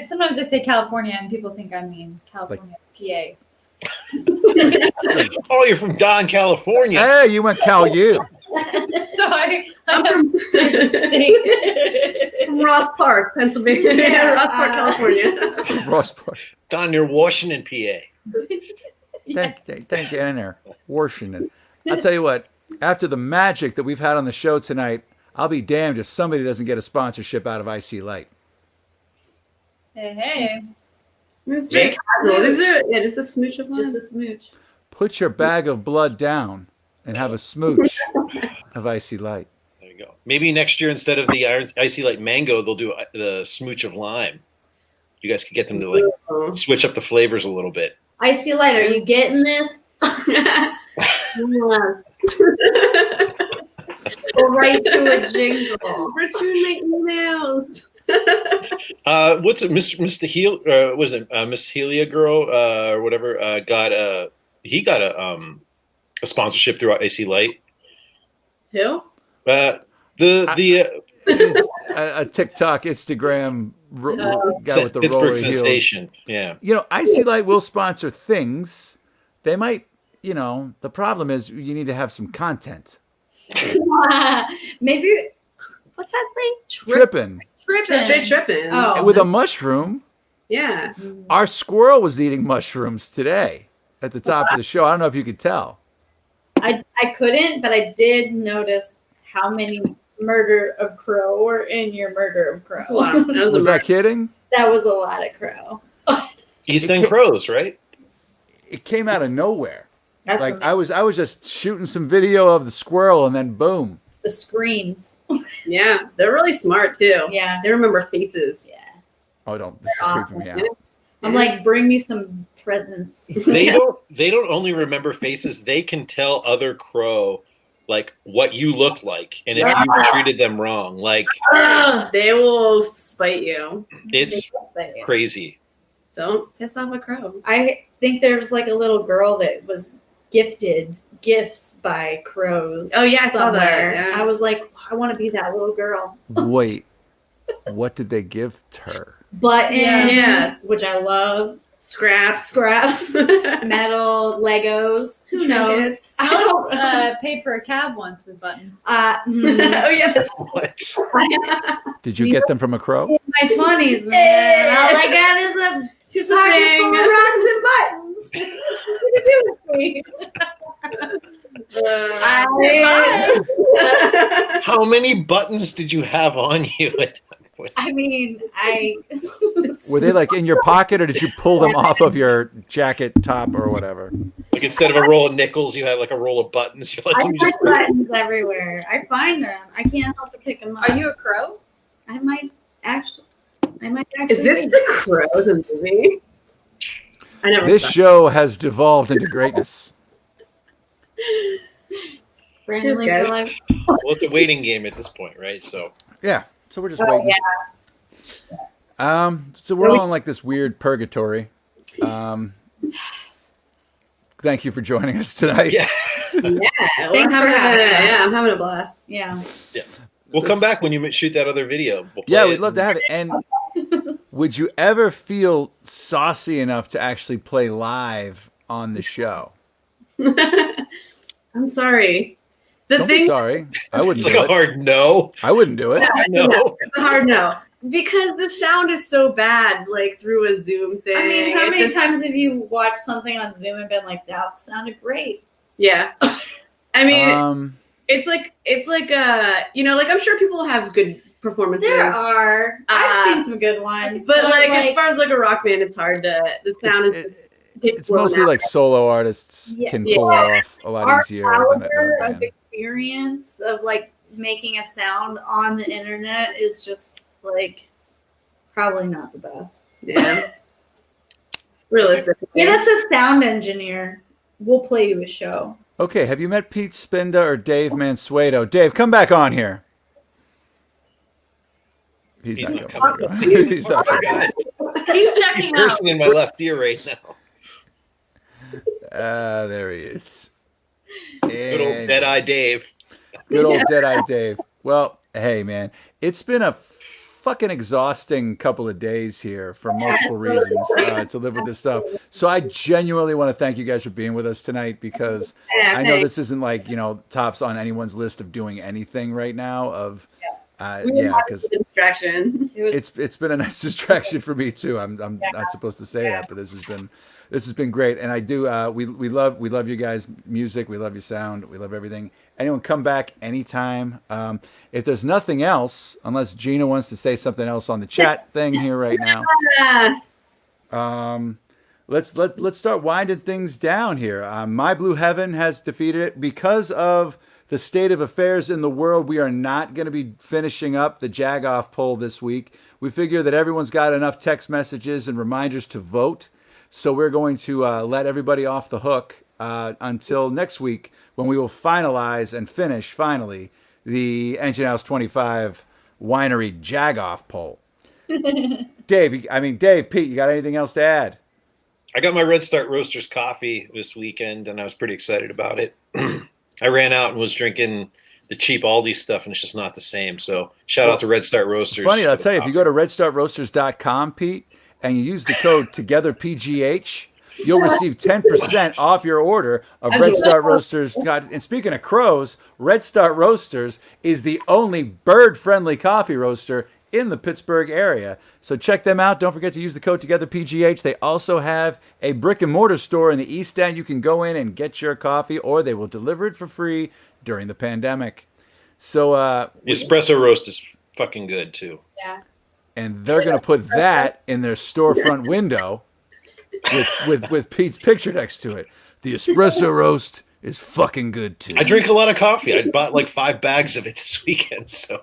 [SPEAKER 5] sometimes I say California and people think I mean California, PA.
[SPEAKER 7] oh, you're from Don, California.
[SPEAKER 1] Hey, you went Cal U.
[SPEAKER 5] So I
[SPEAKER 4] I'm
[SPEAKER 5] have
[SPEAKER 4] from,
[SPEAKER 5] the state.
[SPEAKER 4] from Ross Park, Pennsylvania.
[SPEAKER 6] Yeah,
[SPEAKER 4] Ross Park, California.
[SPEAKER 1] Ross Park.
[SPEAKER 7] Don, you're Washington, PA.
[SPEAKER 1] Thank you, in there. Washington. I'll tell you what. After the magic that we've had on the show tonight, I'll be damned if somebody doesn't get a sponsorship out of IC Light.
[SPEAKER 5] Hey.
[SPEAKER 4] It's just casual. Is it? Yeah, just a smooch of
[SPEAKER 6] Just
[SPEAKER 4] one.
[SPEAKER 6] a smooch.
[SPEAKER 1] Put your bag of blood down and have a smooch of IC Light.
[SPEAKER 7] There you go. Maybe next year instead of the icy light mango, they'll do the smooch of lime. You guys could get them to like switch up the flavors a little bit.
[SPEAKER 6] Icy Light, are you getting this? We'll write you a jingle.
[SPEAKER 4] Return my emails.
[SPEAKER 7] What's it, Mr. Heal? Was it Miss Helia girl or whatever? He got a sponsorship through IC Light.
[SPEAKER 4] Who?
[SPEAKER 1] It's a TikTok, Instagram guy with the roller
[SPEAKER 7] Pittsburgh
[SPEAKER 1] heels.
[SPEAKER 7] sensation. Yeah.
[SPEAKER 1] You know, IC Light will sponsor things. They might, you know, the problem is you need to have some content.
[SPEAKER 6] Maybe, what's that say?
[SPEAKER 1] Tripping.
[SPEAKER 4] Straight tripping.
[SPEAKER 6] Oh.
[SPEAKER 1] With a mushroom.
[SPEAKER 4] Yeah.
[SPEAKER 1] Our squirrel was eating mushrooms today at the top of the show. I don't know if you could tell.
[SPEAKER 6] I couldn't, but I did notice how many murder of crow were in your murder of crow.
[SPEAKER 4] That's a lot. That was,
[SPEAKER 1] Was that kidding?
[SPEAKER 6] That was a lot of crow.
[SPEAKER 7] East End Crows, right?
[SPEAKER 1] It came out of nowhere.
[SPEAKER 6] That's
[SPEAKER 1] Like
[SPEAKER 6] amazing.
[SPEAKER 1] I was just shooting some video of the squirrel and then boom.
[SPEAKER 6] The screams.
[SPEAKER 4] Yeah, they're really smart too.
[SPEAKER 6] Yeah.
[SPEAKER 4] They remember faces.
[SPEAKER 6] Yeah.
[SPEAKER 1] Oh, don't. This is creeping me out.
[SPEAKER 6] I'm like, bring me some presents.
[SPEAKER 7] They don't only remember faces, they can tell other crow like what you look like and if you've treated them wrong. Like
[SPEAKER 4] They will spite you.
[SPEAKER 7] it's crazy.
[SPEAKER 4] Don't piss off a crow.
[SPEAKER 6] I think there's like a little girl that was gifted gifts by crows.
[SPEAKER 4] Oh, yeah, I saw that,
[SPEAKER 6] somewhere.
[SPEAKER 4] yeah.
[SPEAKER 6] I was like, I want to be that little girl.
[SPEAKER 1] Wait, what did they give her?
[SPEAKER 6] Buttons,
[SPEAKER 4] Yeah.
[SPEAKER 6] which I love.
[SPEAKER 4] Scraps.
[SPEAKER 6] Scraps, metal, Legos. Who knows?
[SPEAKER 4] Trinkets.
[SPEAKER 5] Alice paid for a cab once with buttons.
[SPEAKER 4] Oh yeah. That's
[SPEAKER 7] What?
[SPEAKER 1] Did you get them from a crow?
[SPEAKER 6] my 20s, man. All I got is a
[SPEAKER 4] Here's the
[SPEAKER 6] pocket
[SPEAKER 4] thing.
[SPEAKER 6] full of rocks and buttons. What are you doing with me?
[SPEAKER 7] How many buttons did you have on you at that
[SPEAKER 6] I mean,
[SPEAKER 1] Were they like in your pocket, or did you pull them off of your jacket top or whatever?
[SPEAKER 7] Like instead of a roll of nickels, you had like a roll of buttons. You're like,
[SPEAKER 6] I
[SPEAKER 7] let me
[SPEAKER 6] put
[SPEAKER 7] just
[SPEAKER 6] buttons everywhere. I find them. I can't help but pick them up.
[SPEAKER 5] Are you a crow?
[SPEAKER 6] I might actually.
[SPEAKER 4] Is this the Crow, the movie? I never
[SPEAKER 1] This
[SPEAKER 4] saw it.
[SPEAKER 1] show has devolved into greatness.
[SPEAKER 6] Brandon
[SPEAKER 4] Cheers,
[SPEAKER 6] Lee
[SPEAKER 4] guys.
[SPEAKER 6] for life?
[SPEAKER 7] Well, it's a waiting game at this point, right? So
[SPEAKER 1] Yeah, so we're just
[SPEAKER 6] Oh,
[SPEAKER 1] waiting. So we're all in like this weird purgatory. Thank you for joining us tonight.
[SPEAKER 7] yeah,
[SPEAKER 6] Thanks for having us.
[SPEAKER 4] Yeah, I'm having a blast.
[SPEAKER 6] Yeah.
[SPEAKER 7] we'll come back when you shoot that other video. We'll play
[SPEAKER 1] Yeah,
[SPEAKER 7] it.
[SPEAKER 1] we'd love to have it. And would you ever feel saucy enough to actually play live on the show?
[SPEAKER 4] I'm sorry. The
[SPEAKER 1] Don't
[SPEAKER 4] thing
[SPEAKER 1] be sorry. I wouldn't
[SPEAKER 7] It's
[SPEAKER 1] do
[SPEAKER 7] like a
[SPEAKER 1] it.
[SPEAKER 7] hard no.
[SPEAKER 1] I wouldn't do it.
[SPEAKER 7] No.
[SPEAKER 4] it's a hard no. Because the sound is so bad, like through a Zoom thing.
[SPEAKER 6] I mean, how
[SPEAKER 4] It
[SPEAKER 6] many
[SPEAKER 4] just-
[SPEAKER 6] times have you watched something on Zoom and been like, "That sounded great"?
[SPEAKER 4] Yeah. I mean, it's like like I'm sure people have good performances.
[SPEAKER 6] There are. I've seen some good ones,
[SPEAKER 4] But like as far as like a rock band, it's hard to the sound is
[SPEAKER 1] it's mostly like solo artists
[SPEAKER 6] Yeah.
[SPEAKER 1] can pull it off a lot
[SPEAKER 6] our
[SPEAKER 1] easier than a
[SPEAKER 6] caliber of
[SPEAKER 1] band.
[SPEAKER 6] experience of like making a sound on the internet is just like probably not the best.
[SPEAKER 4] Yeah. Realistically.
[SPEAKER 6] Get us a sound engineer. We'll play you a show.
[SPEAKER 1] Okay, have you met Pete Spinda or Dave Mansueto? Dave, come back on here. He's not coming back on. He's not
[SPEAKER 7] Oh my
[SPEAKER 1] coming back.
[SPEAKER 7] God.
[SPEAKER 5] He's checking out.
[SPEAKER 7] Cursing in my left ear right now.
[SPEAKER 1] There he is.
[SPEAKER 7] Good old
[SPEAKER 1] And-
[SPEAKER 7] Deadeye Dave.
[SPEAKER 1] Good old Deadeye Dave. Well, hey, man, it's been a fucking exhausting couple of days here for multiple reasons to live with this stuff. So I genuinely want to thank you guys for being with us tonight, because I know this isn't like, tops on anyone's list of doing anything right now of, because
[SPEAKER 4] distraction.
[SPEAKER 1] it's been a nice distraction for me too. I'm not supposed to say that, but this has been great. And I do, we love you guys' music. We love your sound. We love everything. Anyone come back anytime. If there's nothing else, unless Gina wants to say something else on the chat thing here right now. Let's start winding things down here. My Blue Heaven has defeated it because of the state of affairs in the world. We are not going to be finishing up the Jagoff poll this week. We figure that everyone's got enough text messages and reminders to vote. So we're going to let everybody off the hook until next week, when we will finalize and finish, finally, the Engine House 25 Winery Jagoff poll. Dave, Pete, you got anything else to add?
[SPEAKER 7] I got my Red Start Roasters coffee this weekend, and I was pretty excited about it. I ran out and was drinking the cheap Aldi stuff, and it's just not the same. So shout out to Red Start Roasters.
[SPEAKER 1] Funny, I'll tell you, if you go to redstartroasters.com, Pete, and you use the code TOGETHERPGH, you'll receive 10% off your order of Red Start Roasters. God, and speaking of crows, Red Start Roasters is the only bird-friendly coffee roaster in the Pittsburgh area. So check them out. Don't forget to use the code TOGETHERPGH. They also have a brick and mortar store in the East End. You can go in and get your coffee, or they will deliver it for free during the pandemic. So
[SPEAKER 7] The espresso roast is fucking good too.
[SPEAKER 6] Yeah.
[SPEAKER 1] and they're going to put that in their storefront window with Pete's picture next to it. The espresso roast is fucking good too.
[SPEAKER 7] I drink a lot of coffee. I bought like 5 bags of it this weekend. So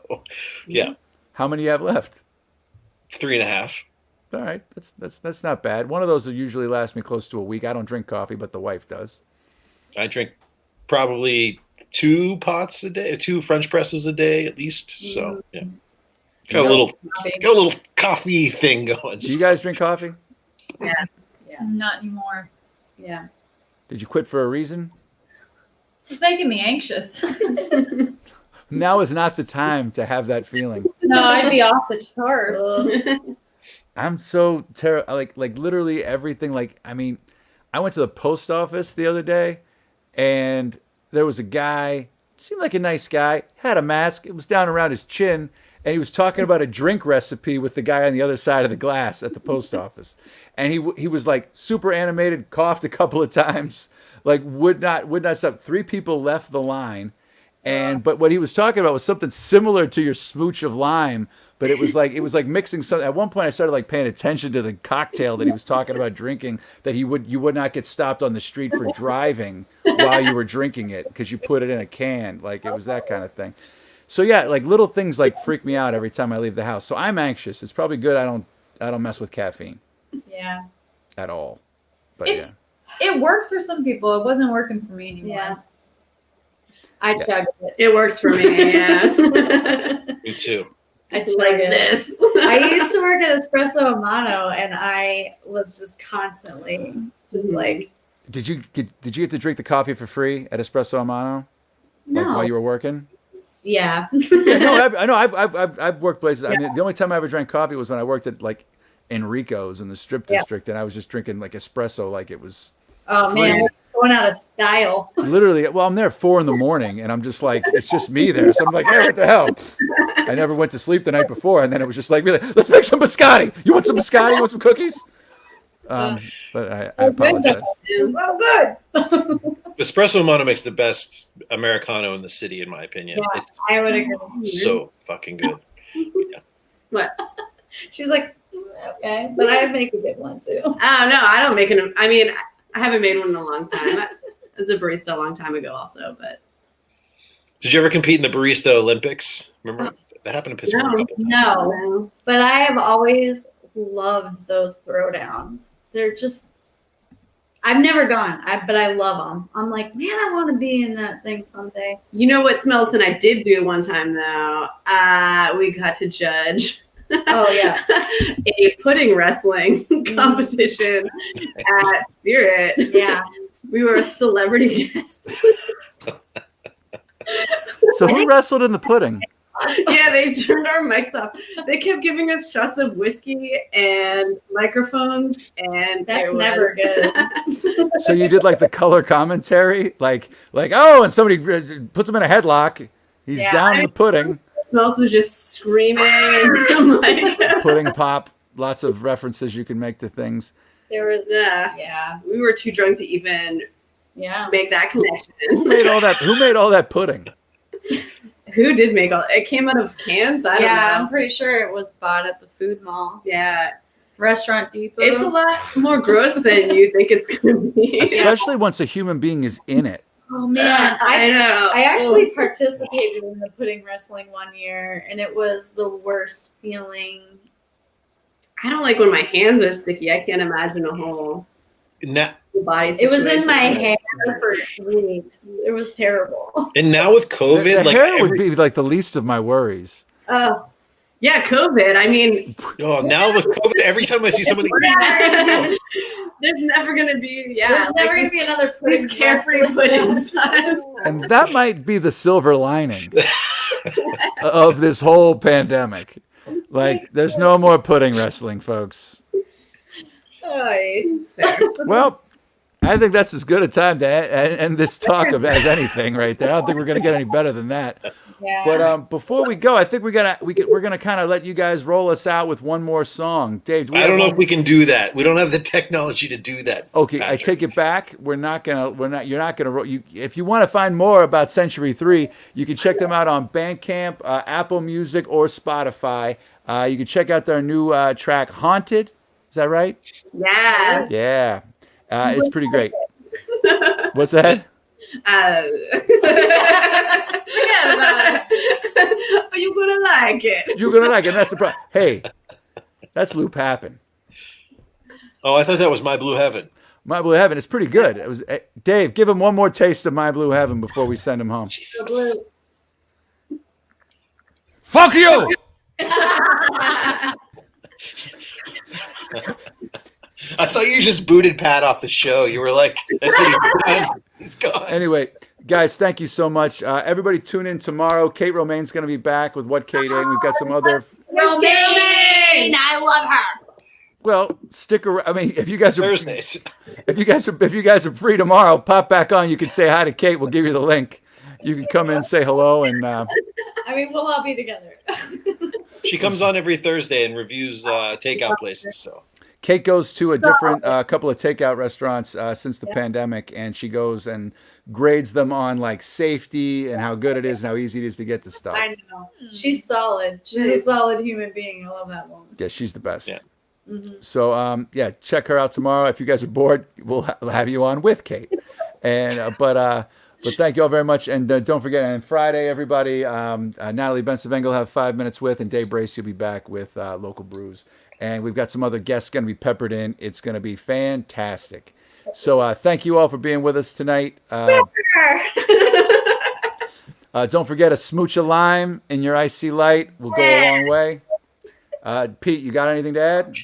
[SPEAKER 7] yeah,
[SPEAKER 1] How many you have left?
[SPEAKER 7] 3.5.
[SPEAKER 1] All right, that's not bad. One of those will usually last me close to a week. I don't drink coffee, but the wife does.
[SPEAKER 7] I drink probably 2 pots a day, 2 French presses a day at least. So yeah, got a little coffee thing going.
[SPEAKER 1] Do you guys drink coffee?
[SPEAKER 6] Yeah.
[SPEAKER 5] Not anymore.
[SPEAKER 6] Yeah.
[SPEAKER 1] Did you quit for a reason?
[SPEAKER 5] It's making me anxious.
[SPEAKER 1] Now is not the time to have that feeling.
[SPEAKER 5] No, I'd be off the charts.
[SPEAKER 1] I'm so like literally everything. Like, I mean, I went to the post office the other day, and there was a guy, seemed like a nice guy, had a mask. It was down around his chin, and he was talking about a drink recipe with the guy on the other side of the glass at the post office. And he was like super animated, coughed a couple of times, like would not stop. 3 people left the line, but what he was talking about was something similar to your smooch of lime, but it was like mixing something. At one point, I started like paying attention to the cocktail that he was talking about drinking. That you would not get stopped on the street for driving while you were drinking it because you put it in a can. Like it was that kind of thing. So yeah, like little things like freak me out every time I leave the house. So I'm anxious. It's probably good I don't mess with caffeine
[SPEAKER 5] Yeah.
[SPEAKER 1] at all. But
[SPEAKER 5] It works for some people. It wasn't working for me anymore.
[SPEAKER 6] Yeah. I
[SPEAKER 1] Yeah.
[SPEAKER 6] chugged it.
[SPEAKER 4] It works for me. Yeah.
[SPEAKER 7] Me too.
[SPEAKER 6] I chugged
[SPEAKER 4] Like
[SPEAKER 6] it.
[SPEAKER 4] this.
[SPEAKER 6] I used to work at Espresso Amano, and I was just constantly just like,
[SPEAKER 1] did you get to drink the coffee for free at Espresso Amano? Like
[SPEAKER 6] no,
[SPEAKER 1] while you were working?
[SPEAKER 6] yeah.
[SPEAKER 1] Yeah, no, I know. I've worked places. I mean, the only time I ever drank coffee was when I worked at like Enrico's in the Strip District, and I was just drinking like espresso, like it was
[SPEAKER 6] Oh
[SPEAKER 1] free.
[SPEAKER 6] man, going out of style.
[SPEAKER 1] Literally. Well, I'm there at 4 a.m, and I'm just like, it's just me there. So I'm like, hey, what the hell? I never went to sleep the night before, and then it was just like, really, let's make some biscotti. You want some biscotti? You want some cookies? But I apologize.
[SPEAKER 6] It's so good.
[SPEAKER 7] Espresso Amano makes the best Americano in the city, in my opinion.
[SPEAKER 6] Yeah,
[SPEAKER 7] It's
[SPEAKER 6] I would agree.
[SPEAKER 7] so fucking good.
[SPEAKER 4] What?
[SPEAKER 6] She's like, okay, but I make a good one too.
[SPEAKER 4] Oh no, I don't make an. I mean, I haven't made one in a long time. I was a barista a long time ago, also. But
[SPEAKER 7] Did you ever compete in the Barista Olympics? Remember that happened in Pittsburgh? a couple times.
[SPEAKER 6] No, but I have always loved those throwdowns. They're just, I've never gone, but I love them. I'm like, man, I want to be in that thing someday.
[SPEAKER 4] you know what, Smells and I did do one time though. We got to judge.
[SPEAKER 6] Oh yeah.
[SPEAKER 4] A pudding wrestling competition at Spirit.
[SPEAKER 6] Yeah.
[SPEAKER 4] We were celebrity guests.
[SPEAKER 1] So who wrestled in the pudding?
[SPEAKER 4] Yeah, they turned our mics off. They kept giving us shots of whiskey and microphones, and
[SPEAKER 6] That's
[SPEAKER 4] it was-
[SPEAKER 6] never good.
[SPEAKER 1] So you did like the color commentary, like oh, and somebody puts him in a headlock. He's
[SPEAKER 6] Yeah.
[SPEAKER 1] down in the pudding.
[SPEAKER 4] Smells was just screaming, and I'm like,
[SPEAKER 1] Pudding pop. Lots of references you can make to things.
[SPEAKER 6] There was,
[SPEAKER 4] Yeah.
[SPEAKER 6] yeah,
[SPEAKER 4] we were too drunk to even
[SPEAKER 6] yeah.
[SPEAKER 4] make that connection.
[SPEAKER 1] Who made all that pudding?
[SPEAKER 4] Who did make all? It came out of cans. I don't
[SPEAKER 6] Yeah,
[SPEAKER 4] know.
[SPEAKER 6] I'm pretty sure it was bought at the food mall,
[SPEAKER 4] Yeah,
[SPEAKER 6] Restaurant Depot.
[SPEAKER 4] it's a lot more gross than you think it's gonna be.
[SPEAKER 1] Especially once a human being is in it.
[SPEAKER 6] Oh man,
[SPEAKER 4] I know.
[SPEAKER 6] I actually participated in the pudding wrestling one year, and it was the worst feeling.
[SPEAKER 4] I don't like when my hands are sticky. I can't imagine a whole
[SPEAKER 7] Now,
[SPEAKER 4] body
[SPEAKER 6] It
[SPEAKER 4] situation.
[SPEAKER 6] was in my hair for weeks. It was terrible.
[SPEAKER 7] and now with COVID,
[SPEAKER 1] The
[SPEAKER 7] like
[SPEAKER 1] hair would be like the least of my worries.
[SPEAKER 6] Oh,
[SPEAKER 4] Yeah, COVID. I mean,
[SPEAKER 7] now with COVID, every time I see somebody,
[SPEAKER 4] there's never gonna be. Yeah,
[SPEAKER 6] there's
[SPEAKER 4] like
[SPEAKER 6] never gonna
[SPEAKER 4] these-
[SPEAKER 6] be another pudding
[SPEAKER 4] these carefree
[SPEAKER 6] wrestling.
[SPEAKER 4] puddings.
[SPEAKER 1] And that might be the silver lining of this whole pandemic. Like, there's no more pudding wrestling, folks.
[SPEAKER 6] Oy.
[SPEAKER 1] Well, I think that's as good a time to end this talk of as anything right there. I don't think we're going to get any better than that.
[SPEAKER 6] Yeah.
[SPEAKER 1] But before we go, I think we're gonna kind of let you guys roll us out with one more song. Dave, do we
[SPEAKER 7] I
[SPEAKER 1] have
[SPEAKER 7] don't know
[SPEAKER 1] one-
[SPEAKER 7] if we can do that. We don't have the technology to do that.
[SPEAKER 1] Okay, I
[SPEAKER 7] Patrick.
[SPEAKER 1] take it back. You're not gonna. If you want to find more about Century 3, you can check them out on Bandcamp, Apple Music, or Spotify. You can check out their new track, "Haunted." Is that right?
[SPEAKER 4] Yeah.
[SPEAKER 1] Yeah, it's pretty great. What's that?
[SPEAKER 5] Forget about
[SPEAKER 4] it. You're gonna like it.
[SPEAKER 1] You're gonna like it. And that's the problem. Hey, that's Lou Pappin.
[SPEAKER 7] Oh, I thought that was My Blue Heaven.
[SPEAKER 1] My Blue Heaven. It's pretty good. It was Dave. Give him one more taste of My Blue Heaven before we send him home.
[SPEAKER 7] Jesus.
[SPEAKER 2] Fuck you!
[SPEAKER 7] I thought you just booted Pat off the show. You were like, "That's it. He's gone. He's gone."
[SPEAKER 1] Anyway, guys, thank you so much. Everybody tune in tomorrow. Kate Romaine's going to be back with What Kate Ain't. We've got some other.
[SPEAKER 6] Romaine, I love her.
[SPEAKER 1] Well, stick around. I mean, if you guys are
[SPEAKER 7] Thursdays.
[SPEAKER 1] if you guys are free tomorrow, pop back on. You can say hi to Kate. We'll give you the link. You can come in, say hello, and
[SPEAKER 6] I mean, we'll all be together.
[SPEAKER 7] She comes on every Thursday and reviews takeout places. So
[SPEAKER 1] Kate goes to a different couple of takeout restaurants since the pandemic, and she goes and grades them on like safety and how good it is and how easy it is to get the stuff.
[SPEAKER 6] I know. She's solid. She's a solid human being. I love that woman.
[SPEAKER 1] Yeah, she's the best.
[SPEAKER 7] Yeah.
[SPEAKER 1] So yeah, check her out tomorrow. If you guys are bored, we'll have you on with Kate. And but thank you all very much. And don't forget, on Friday, everybody, Natalie Bensavenga will have 5 minutes with, and Dave Brace will be back with Local Brews. And we've got some other guests going to be peppered in. It's going to be fantastic. So thank you all for being with us tonight. Don't forget, a smooch of lime in your icy light will go a long way. Pete, you got anything to add?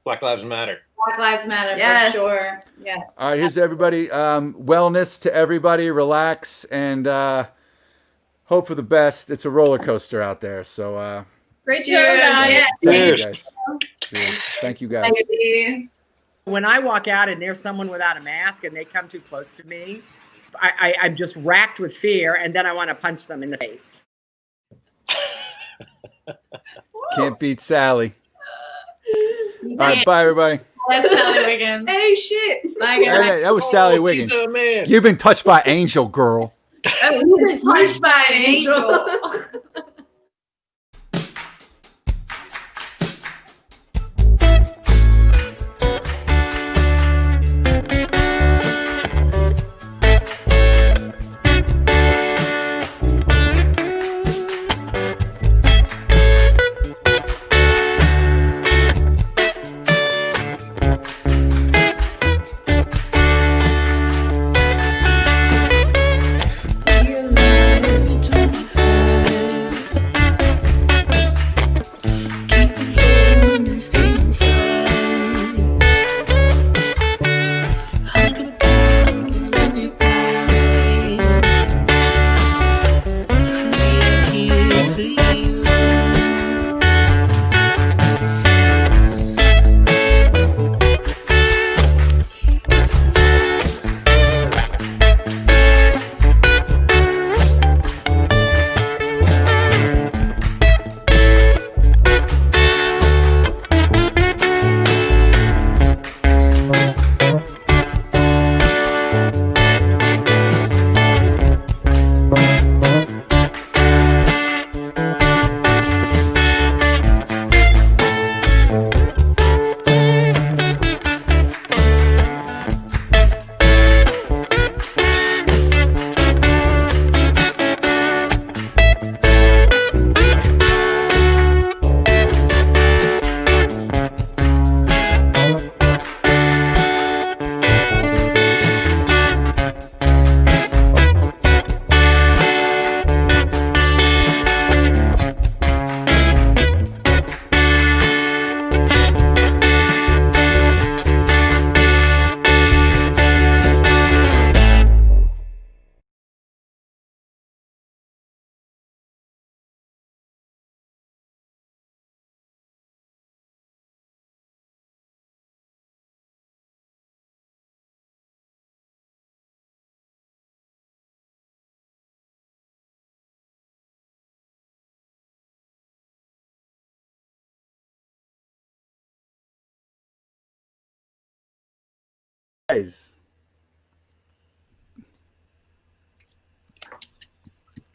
[SPEAKER 7] Black Lives Matter.
[SPEAKER 6] Black Lives Matter
[SPEAKER 4] Yes.
[SPEAKER 6] for sure. Yes.
[SPEAKER 1] All right, here's everybody. Wellness to everybody. Relax and hope for the best. It's a roller coaster out there. So
[SPEAKER 5] Great show,
[SPEAKER 4] Cheers.
[SPEAKER 5] guys.
[SPEAKER 4] Yeah.
[SPEAKER 1] thank you
[SPEAKER 7] Cheers.
[SPEAKER 1] guys. Cheers. Thank you guys.
[SPEAKER 10] When I walk out and there's someone without a mask and they come too close to me, I'm just racked with fear, and then I want to punch them in the face.
[SPEAKER 1] Can't beat Sally. All right, bye everybody.
[SPEAKER 5] That's Sally Wiggins.
[SPEAKER 4] Hey, shit.
[SPEAKER 5] Bye, guys.
[SPEAKER 1] Hey, that was Sally Wiggins.
[SPEAKER 7] She's a man.
[SPEAKER 1] You've been touched by Angel, girl.
[SPEAKER 4] Touched by an angel.
[SPEAKER 1] Guys,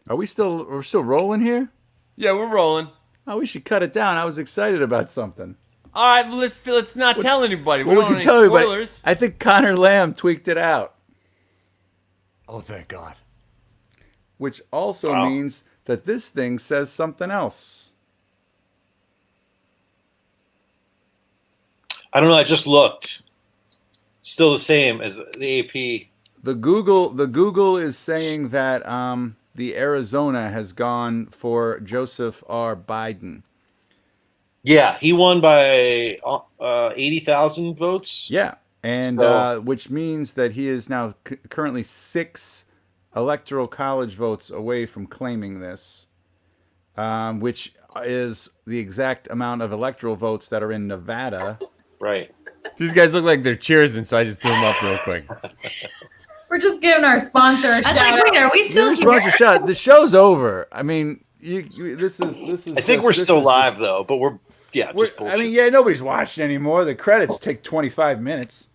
[SPEAKER 1] we're still rolling here?
[SPEAKER 2] Yeah, we're rolling.
[SPEAKER 1] Oh, we should cut it down. I was excited about something.
[SPEAKER 2] All right, well, let's not tell anybody. We
[SPEAKER 1] Well,
[SPEAKER 2] don't
[SPEAKER 1] we
[SPEAKER 2] want
[SPEAKER 1] can
[SPEAKER 2] any
[SPEAKER 1] tell everybody.
[SPEAKER 2] spoilers.
[SPEAKER 1] I think Connor Lamb tweaked it out,
[SPEAKER 2] Oh, thank God.
[SPEAKER 1] which also
[SPEAKER 7] Wow.
[SPEAKER 1] means that this thing says something else.
[SPEAKER 7] I don't know. I just looked. Still the same as the AP.
[SPEAKER 1] The Google is saying that the Arizona has gone for Joseph R. Biden.
[SPEAKER 7] Yeah, he won by 80,000 votes.
[SPEAKER 1] Yeah, and
[SPEAKER 7] So-
[SPEAKER 1] which means that he is now currently 6 electoral college votes away from claiming this, which is the exact amount of electoral votes that are in Nevada.
[SPEAKER 7] Right.
[SPEAKER 2] These guys look like they're cheersing, so I just threw them up real quick.
[SPEAKER 5] We're just giving our sponsor a
[SPEAKER 4] I was
[SPEAKER 5] shout
[SPEAKER 4] like,
[SPEAKER 5] out.
[SPEAKER 4] wait, are we still
[SPEAKER 1] Your
[SPEAKER 4] here?
[SPEAKER 1] sponsor shot. The show's over. I mean, this is.
[SPEAKER 7] I think we're still live though, but we're Yeah, just bullshit.
[SPEAKER 1] I mean, yeah, nobody's watching anymore. The credits take 25 minutes.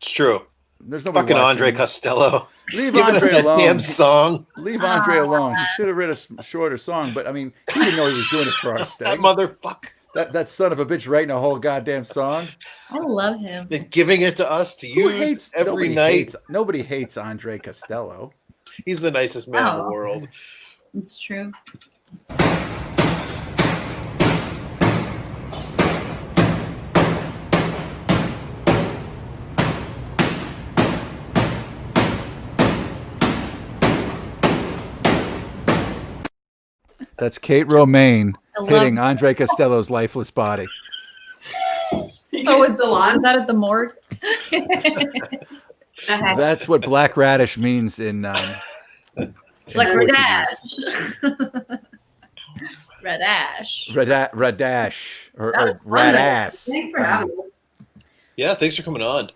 [SPEAKER 7] It's true.
[SPEAKER 1] There's nobody
[SPEAKER 7] Fucking
[SPEAKER 1] watching
[SPEAKER 7] Andre
[SPEAKER 1] anymore.
[SPEAKER 7] Costello.
[SPEAKER 1] Leave
[SPEAKER 7] Giving us
[SPEAKER 1] Andre
[SPEAKER 7] that
[SPEAKER 1] alone.
[SPEAKER 7] damn song.
[SPEAKER 1] Leave Andre alone. He should have written a shorter song, but I mean, he didn't know he was doing it for our
[SPEAKER 7] That
[SPEAKER 1] sake.
[SPEAKER 7] motherfucker.
[SPEAKER 1] That son of a bitch writing a whole goddamn song.
[SPEAKER 5] I love him.
[SPEAKER 7] Then giving it to us to
[SPEAKER 1] Who
[SPEAKER 7] use
[SPEAKER 1] hates
[SPEAKER 7] every night.
[SPEAKER 1] Nobody hates Andre Costello.
[SPEAKER 7] He's the nicest man in the
[SPEAKER 5] Oh.
[SPEAKER 7] world.
[SPEAKER 5] It's true.
[SPEAKER 1] That's Kate Romaine
[SPEAKER 5] I love-
[SPEAKER 1] hitting Andre Costello's lifeless body.
[SPEAKER 5] Oh, it's
[SPEAKER 4] still on?
[SPEAKER 5] Is that at the morgue?
[SPEAKER 1] That's what black radish means in
[SPEAKER 6] Like
[SPEAKER 1] Portuguese.
[SPEAKER 6] Radash. Radash.
[SPEAKER 1] Radash or
[SPEAKER 4] That was fun.
[SPEAKER 1] radass.
[SPEAKER 4] Thanks for having us.
[SPEAKER 7] Yeah, thanks for coming on.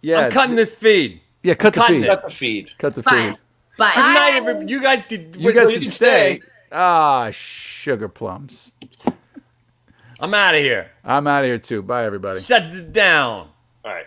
[SPEAKER 1] Yeah,
[SPEAKER 2] I'm cutting this feed.
[SPEAKER 1] yeah. Cut the
[SPEAKER 2] cutting
[SPEAKER 1] feed.
[SPEAKER 2] it.
[SPEAKER 7] Cut the feed.
[SPEAKER 1] Cut the
[SPEAKER 6] Bye.
[SPEAKER 1] feed.
[SPEAKER 6] Bye.
[SPEAKER 2] Good night, everybody. You guys could.
[SPEAKER 1] You guys
[SPEAKER 7] you
[SPEAKER 1] can
[SPEAKER 7] can
[SPEAKER 1] stay.
[SPEAKER 7] stay.
[SPEAKER 1] Ah, sugar plums.
[SPEAKER 2] I'm out of here.
[SPEAKER 1] I'm out of here too. Bye, everybody.
[SPEAKER 2] Shut it down.
[SPEAKER 7] All right.